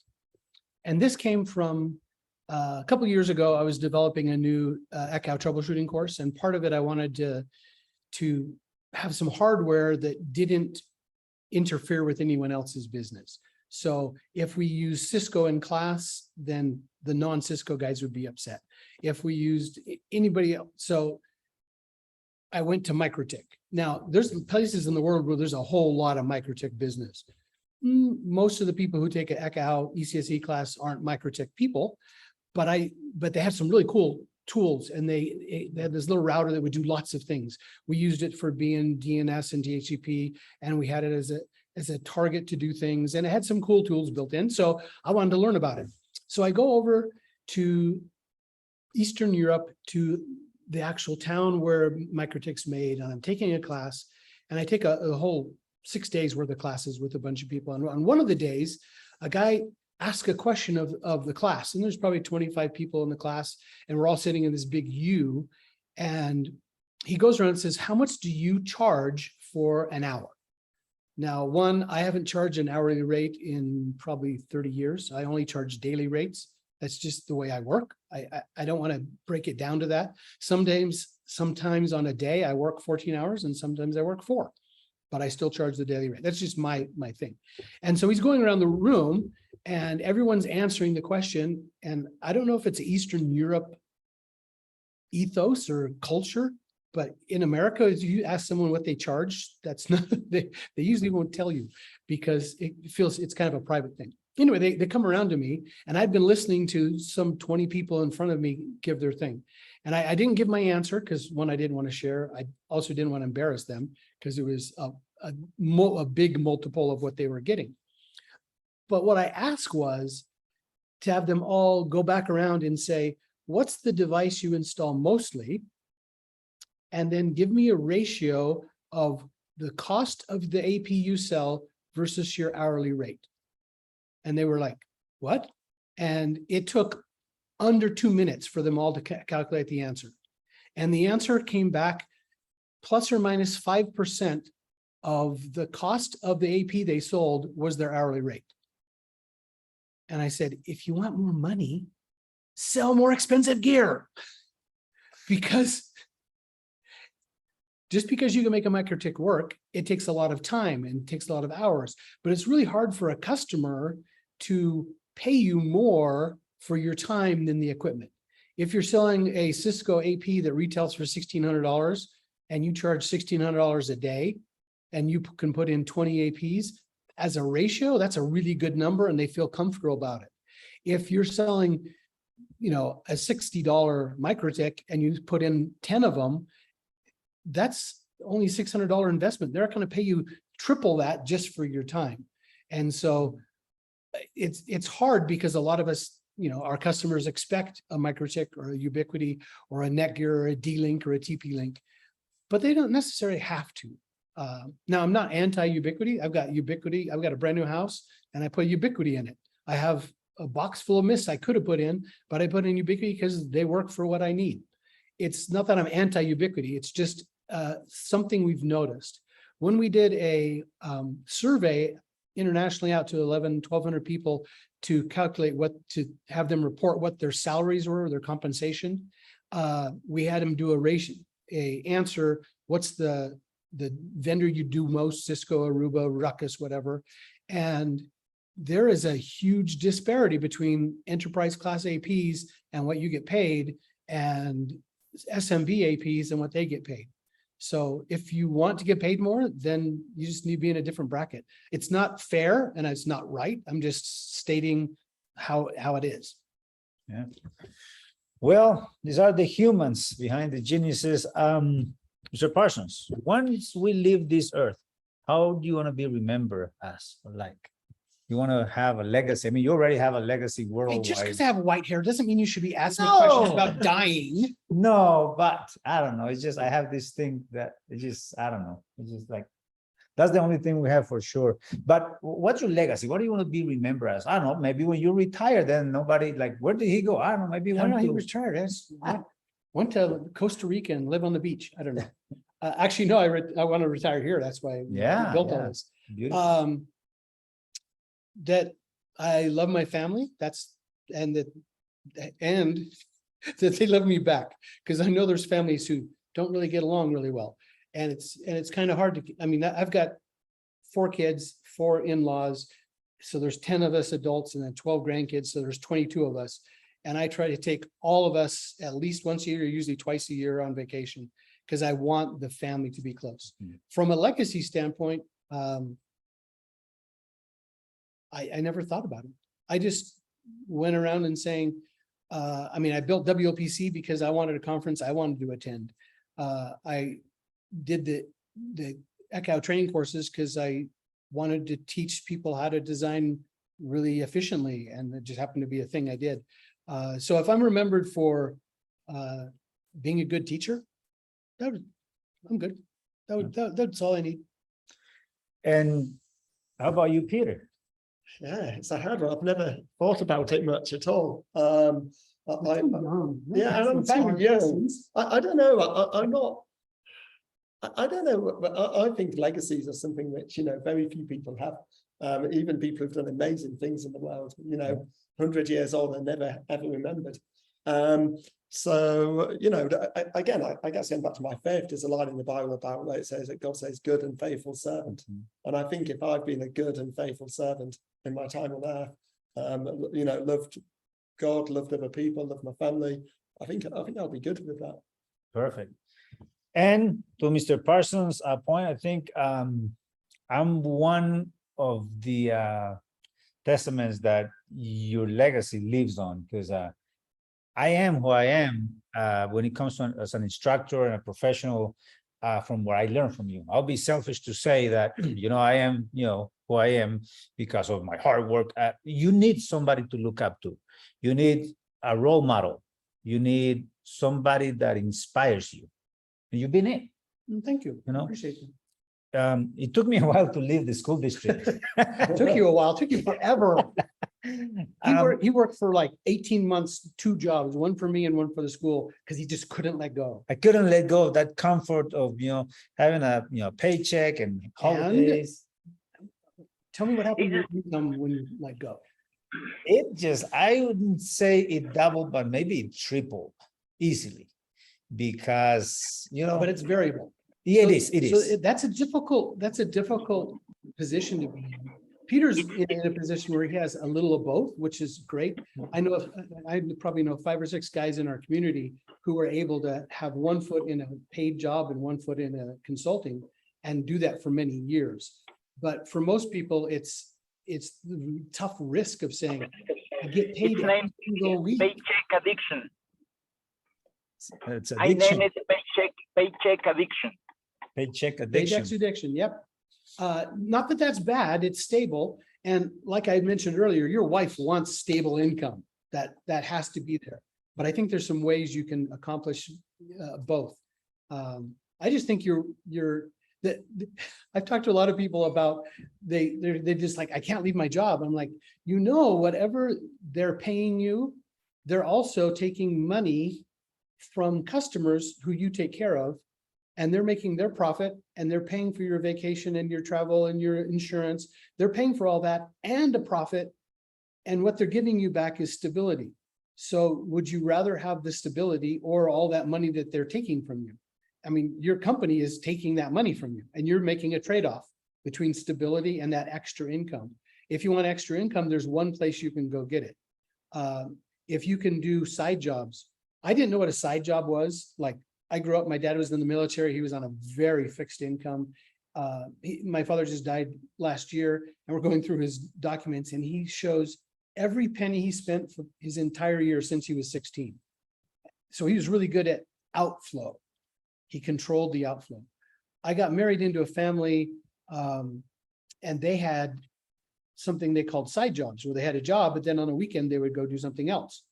And this came from a couple of years ago. I was developing a new ECHO troubleshooting course, and part of it I wanted to have some hardware that didn't interfere with anyone else's business. So if we use Cisco in class, then the non-Cisco guys would be upset. If we used anybody else, so I went to Microtik. Now, there's places in the world where there's a whole lot of Microtik business. Most of the people who take an ECHO ECSE class aren't Microtik people, but they have some really cool tools, and they had this little router that would do lots of things. We used it for being DNS and DHCP, and we had it as a target to do things, and it had some cool tools built in. So I wanted to learn about it. So I go over to Eastern Europe, to the actual town where Microtik's made, and I'm taking a class, and I take a whole 6 days worth of classes with a bunch of people. And on one of the days, a guy asked a question of the class, and there's probably 25 people in the class, and we're all sitting in this big U, and he goes around and says, how much do you charge for an hour? Now, one, I haven't charged an hourly rate in probably 30 years. I only charge daily rates. That's just the way I work. I don't want to break it down to that. Sometimes on a day I work 14 hours, and sometimes I work 4, but I still charge the daily rate. That's just my thing. And so he's going around the room, and everyone's answering the question. And I don't know if it's Eastern Europe ethos or culture, but in America, if you ask someone what they charge, that's not, they usually won't tell you, because it feels it's kind of a private thing. Anyway, they come around to me, and I've been listening to some 20 people in front of me give their thing. And I didn't give my answer because, one, I didn't want to share. I also didn't want to embarrass them because it was a big multiple of what they were getting. But what I asked was to have them all go back around and say, what's the device you install mostly? And then give me a ratio of the cost of the AP you sell versus your hourly rate. And they were like, what? And it took under 2 minutes for them all to calculate the answer. And the answer came back plus or minus 5% of the cost of the AP they sold was their hourly rate. And I said, if you want more money, sell more expensive gear. Because just because you can make a Microtik work, it takes a lot of time and takes a lot of hours, but it's really hard for a customer to pay you more for your time than the equipment. If you're selling a Cisco AP that retails for $1,600 and you charge $1,600 a day, and you can put in 20 APs as a ratio, that's a really good number, and they feel comfortable about it. If you're selling, a $60 Microtik and you put in 10 of them, that's only $600 investment. They're going to pay you triple that just for your time. And so it's hard because a lot of us, our customers expect a Microtik or a Ubiquiti or a Netgear or a D-Link or a TP-Link, but they don't necessarily have to. Now, I'm not anti-Ubiquiti. I've got Ubiquiti. I've got a brand new house, and I put Ubiquiti in it. I have a box full of mists I could have put in, but I put in Ubiquiti because they work for what I need. It's not that I'm anti-Ubiquiti. It's just something we've noticed. When we did a survey internationally out to 1,200 people to calculate to have them report what their salaries were, their compensation, we had them do answer, what's the vendor you do most, Cisco, Aruba, Ruckus, whatever. And there is a huge disparity between enterprise class APs and what you get paid, and SMB APs and what they get paid. So if you want to get paid more, then you just need to be in a different bracket. It's not fair and it's not right. I'm just stating how it is. Yeah. Well, these are the humans behind the geniuses. Mr. Parsons, once we leave this earth, how do you want to be remembered as? Like, you want to have a legacy? I mean, you already have a legacy worldwide. Hey, just because I have white hair doesn't mean you should be asking me questions about dying. No, but I don't know. It's just, I have this thing that it's just, I don't know. It's just like, that's the only thing we have for sure. But what's your legacy? What do you want to be remembered as? I don't know. Maybe when you retire, then nobody, like, where did he go? I don't know. Maybe He retired. Went to Costa Rica and live on the beach. I don't know. Actually, no, I want to retire here. That's why we built all this. Beautiful. That I love my family. And that they love me back, because I know there's families who don't really get along really well. And it's kind of hard to, I mean, I've got 4 kids, 4 in-laws. So there's 10 of us adults and then 12 grandkids. So there's 22 of us. And I try to take all of us at least once a year, usually twice a year on vacation, because I want the family to be close. From a legacy standpoint, I never thought about it. I just went around and saying, I mean, I built WLPC because I wanted a conference I wanted to attend. I did the ECHO training courses because I wanted to teach people how to design really efficiently, and it just happened to be a thing I did. So if I'm remembered for being a good teacher, I'm good. That's all I need. And how about you, Peter? Yeah, it's a hard one. I've never thought about it much at all. I'm Yeah, I'm too young. I don't know. I'm not. I don't know. I think legacies are something which, you know, very few people have. Even people who've done amazing things in the world, you know, 100 years old and never ever remembered. So, you know, again, I guess going back to my faith, there's a line in the Bible about where it says that God says good and faithful servant. And I think if I've been a good and faithful servant in my time on earth, you know, loved God, loved other people, loved my family, I think I'll be good with that. Perfect. And to Mr. Parsons' point, I think I'm one of the testaments that your legacy lives on, because I am who I am when it comes to as an instructor and a professional from what I learned from you. I'll be selfish to say that, you know, I am, you know, who I am because of my hard work. You need somebody to look up to. You need a role model. You need somebody that inspires you. You've been it. Thank you. You know, Appreciate it. It took me a while to leave the school district. Took you a while, took you forever. He worked for like 18 months, 2 jobs, one for me and one for the school, because he just couldn't let go. I couldn't let go of that comfort of, you know, having a, you know, paycheck and holidays. Tell me what happened to your income when you let go. It just, I wouldn't say it doubled, but maybe it tripled easily, because, you know, But it's variable. yeah, So- it is. So that's a difficult position to be in. Peter's in a position where he has a little of both, which is great. I probably know 5 or 6 guys in our community who are able to have one foot in a paid job and one foot in a consulting and do that for many years. But for most people, it's the tough risk of saying, I get paid It's every named single week. paycheck addiction. It's I addiction. name it paycheck addiction. Paycheck addiction. Paycheck addiction, yep. Not that that's bad, it's stable. And like I mentioned earlier, your wife wants stable income. That has to be there. But I think there's some ways you can accomplish both. I just think I've talked to a lot of people about they're just like, I can't leave my job. I'm like, you know, whatever they're paying you, they're also taking money from customers who you take care of, and they're making their profit, and they're paying for your vacation and your travel and your insurance. They're paying for all that and a profit. And what they're giving you back is stability. So would you rather have the stability or all that money that they're taking from you? I mean, your company is taking that money from you, and you're making a trade-off between stability and that extra income. If you want extra income, there's one place you can go get it. If you can do side jobs, I didn't know what a side job was. Like, I grew up, my dad was in the military. He was on a very fixed income. My father just died last year, and we're going through his documents, and he shows every penny he spent for his entire year since he was 16. So he was really good at outflow. He controlled the outflow. I got married into a family, and they had something they called side jobs, where they had a job, but then on a weekend they would go do something else.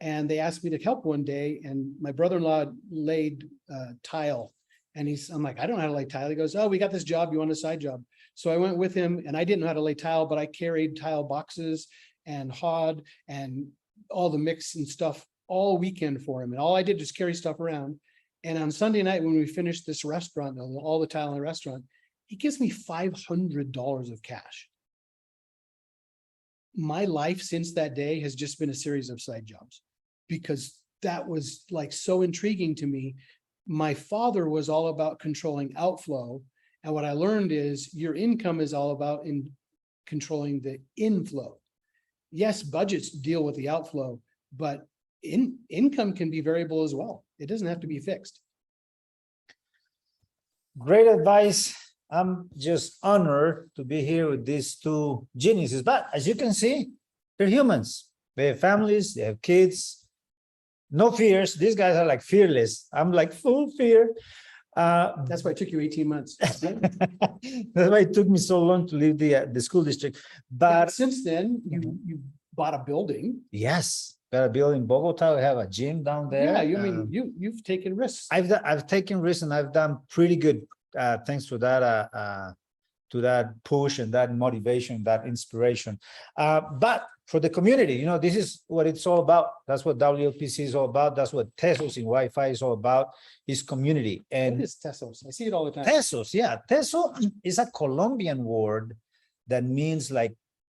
And they asked me to help one day, and my brother-in-law laid tile. And I'm like, I don't know how to lay tile. He goes, oh, we got this job. You want a side job? So I went with him, and I didn't know how to lay tile, but I carried tile boxes and hod and all the mix and stuff all weekend for him. And all I did was carry stuff around. And on Sunday night, when we finished this restaurant, all the tile in the restaurant, he gives me $500 of cash. My life since that day has just been a series of side jobs, because that was like so intriguing to me. My father was all about controlling outflow. And what I learned is your income is all about in controlling the inflow. Yes, budgets deal with the outflow, but income can be variable as well. It doesn't have to be fixed. Great advice. I'm just honored to be here with these 2 geniuses. But as you can see, they're humans. They have families, they have kids, no fears. These guys are like fearless. I'm like full fear. That's why it took you 18 months. That's why it took me so long to leave the school district. But But since then, you bought a building. yes, got a building in Bogota. We have a gym down there. Yeah, you mean you've taken risks. I've taken risks and I've done pretty good thanks to that push and that motivation, that inspiration. But for the community, you know, this is what it's all about. That's what WLPC is all about. That's what Tesos in Wi-Fi is all about, is community. And What is Tesos? I see it all the time. Tesos, yeah. Teso is a Colombian word that means like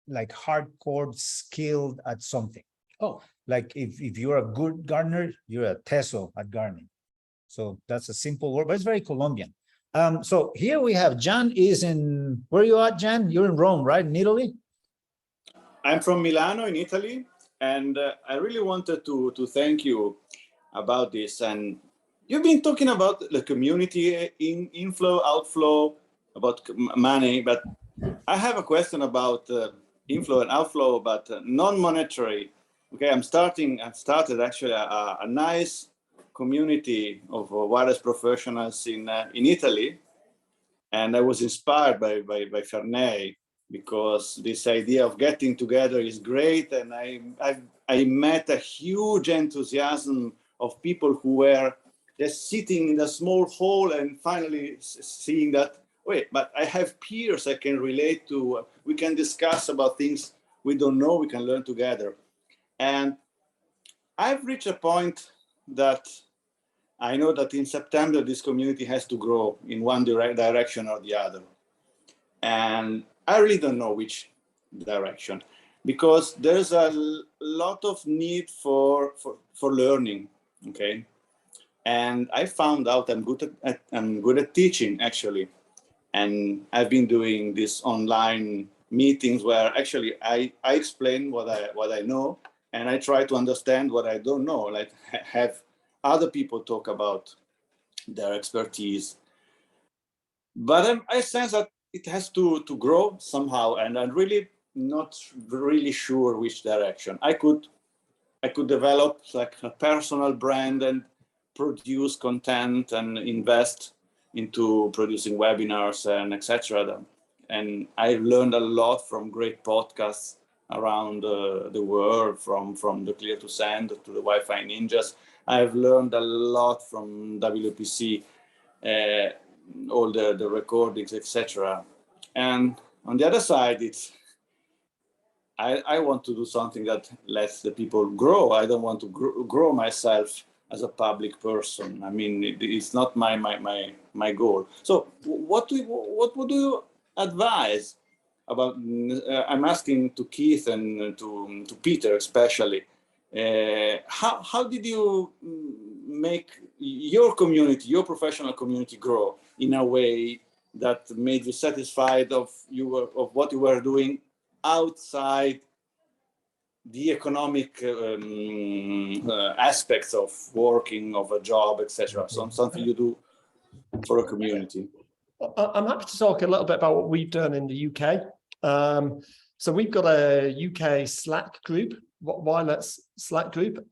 hardcore skilled at something. Oh, Like if you're a good gardener, you're a Teso at gardening. So that's a simple word, but it's very Colombian. So here we have Jan is in, where are you at, Jan? You're in Rome, right? In Italy? I'm from Milano in Italy, and I really wanted to thank you about this. And you've been talking about the community inflow, outflow, about money, but I have a question about inflow and outflow, but non-monetary. Okay, I've started actually a nice community of wireless professionals in Italy, and I was inspired by Ferney, because this idea of getting together is great, and I met a huge enthusiasm of people who were just sitting in a small hall and finally seeing that, wait, but I have peers I can relate to, we can discuss about things we don't know, we can learn together. And I've reached a point that I know that in September, this community has to grow in one direction or the other. And I really don't know which direction, because there's a lot of need for learning, okay? And I found out I'm good at teaching, actually. And I've been doing these online meetings where actually I explain what I know, and I try to understand what I don't know, like have other people talk about their expertise. But I sense that it has to grow somehow, and I'm really not really sure which direction. I could develop like a personal brand and produce content and invest into producing webinars and etc. And I've learned a lot from great podcasts around the world, from the Clear to Send to the Wi-Fi Ninjas. I've learned a lot from WPC, all the recordings, etc. And on the other side, I want to do something that lets the people grow. I don't want to grow myself as a public person. I mean, it's not my goal. So what would you advise about? I'm asking to Keith and to Peter especially. How did you make your community, your professional community, grow in a way that made you satisfied of what you were doing outside the economic aspects of working, of a job, etc.? So something you do for a community. I'm happy to talk a little bit about what we've done in the UK. So we've got a UK Slack group, wireless Slack group,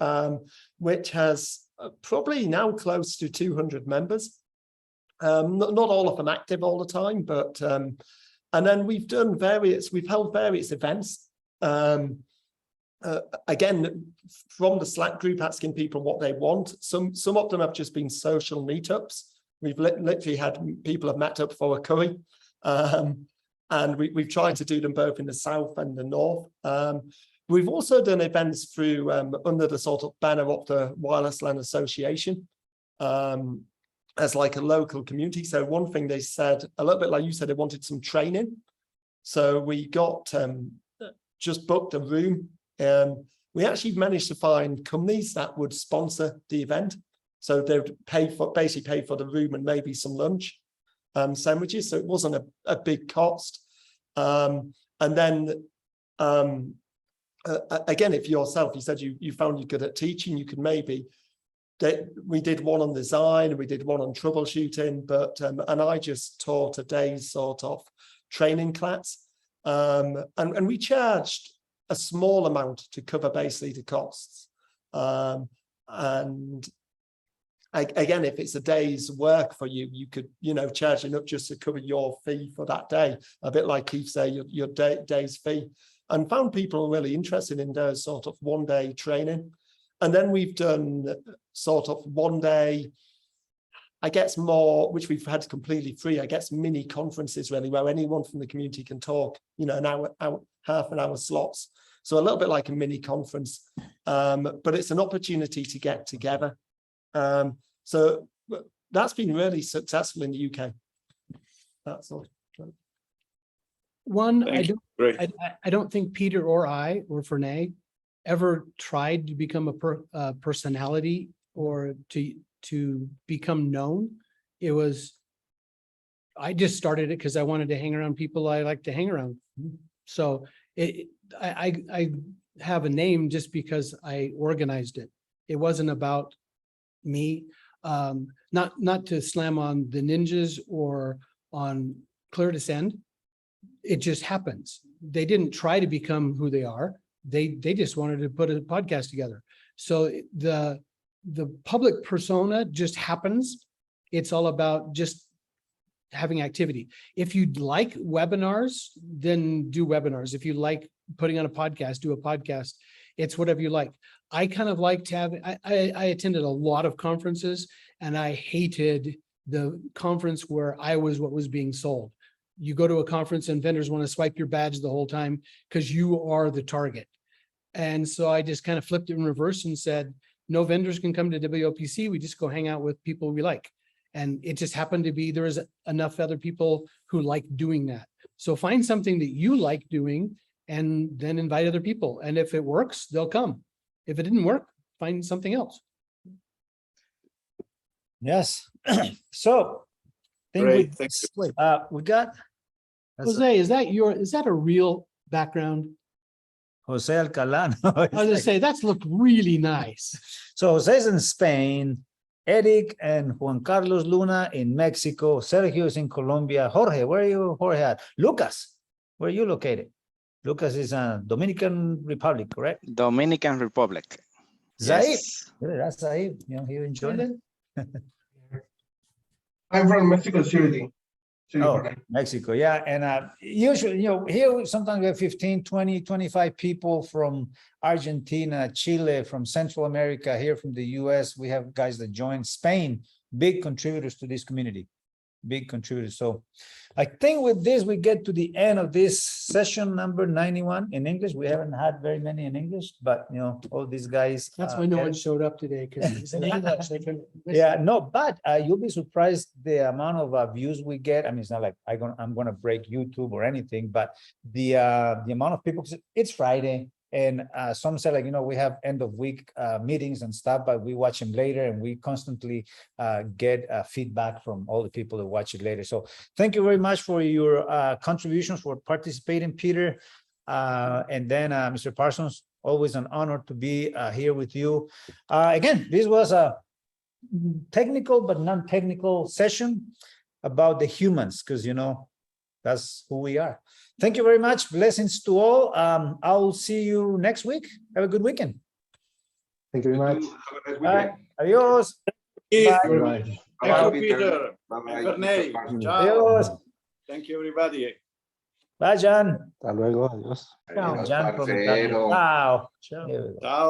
which has probably now close to 200 members. Not all of them active all the time, but and then we've held various events. Again, from the Slack group, asking people what they want. Some of them have just been social meetups. We've literally had people have met up for a curry. And we've tried to do them both in the south and the north. We've also done events through under the sort of banner of the Wireless LAN Association as like a local community. So one thing they said, a little bit like you said, they wanted some training. So we got just booked a room. We actually managed to find companies that would sponsor the event. So they would basically pay for the room and maybe some lunch. Sandwiches, so it wasn't a big cost. And then again, if yourself, you said you found you're good at teaching, you could maybe, we did one on design and we did one on troubleshooting, but and I just taught a day's sort of training class, and we charged a small amount to cover basically the costs. And again, if it's a day's work for you, you could, charge enough just to cover your fee for that day, a bit like Keith say, your day's fee, and found people really interested in their sort of one-day training. And then we've done sort of one day, I guess more, which we've had completely free, I guess mini conferences really, where anyone from the community can talk, an hour, half an hour slots. So a little bit like a mini conference, but it's an opportunity to get together. So that's been really successful in the UK. That's all. One, Great. I don't think Peter or Fernay ever tried to become a personality or to become known. It was, I just started it because I wanted to hang around people I like to hang around. So I have a name just because I organized it. It wasn't about me, not to slam on the ninjas or on Clear Descend. It just happens. They didn't try to become who they are. They just wanted to put a podcast together. So the public persona just happens. It's all about just having activity. If you like webinars, then do webinars. If you like putting on a podcast, do a podcast. It's whatever you like. I kind of like to have, I attended a lot of conferences, and I hated the conference where I was what was being sold. You go to a conference and vendors want to swipe your badge the whole time because you are the target. And so I just kind of flipped it in reverse and said, no vendors can come to WOPC. We just go hang out with people we like. And it just happened to be, there was enough other people who like doing that. So find something that you like doing and then invite other people. And if it works, they'll come. If it didn't work, find something else. Yes. So Great, thank you. we got Jose, is that a real background? Jose Alcalá. I was gonna say, that's looked really nice. So Jose's in Spain, Eric and Juan Carlos Luna in Mexico, Sergio is in Colombia. Jorge, where are you, Jorge at? Lucas, where are you located? Lucas is in Dominican Republic, correct? Dominican Republic. Zaid, Yes. that's Zaid, he enjoyed it. I'm from Mexico City. Oh, Mexico, yeah. And usually, here sometimes we have 15, 20, 25 people from Argentina, Chile, from Central America, here from the US. We have guys that join. Spain, big contributors to this community, big contributors. So I think with this, we get to the end of this session number 91 in English. We haven't had very many in English, but all these guys. That's why no one showed up today, because it's in English. They couldn't listen. Yeah, no, but you'll be surprised the amount of views we get. I mean, it's not like I'm gonna break YouTube or anything, but the amount of people, it's Friday, and some say like, we have end of week meetings and stuff, but we watch them later, and we constantly get feedback from all the people that watch it later. So thank you very much for your contributions, for participating, Peter, and then Mr. Parsons. Always an honor to be here with you. Again, this was a technical but non-technical session about the humans, because that's who we are. Thank you very much. Blessings to all. I'll see you next week. Have a good weekend. Thank you very much. Have a nice Bye. weekend. Adios. Bye. Bye. Thank you, Peter. And Fernay. Ciao. Adios. Thank you, everybody. Bye, Jan. Hasta luego. Adiós. Jan from Italy. Ciao. Ciao.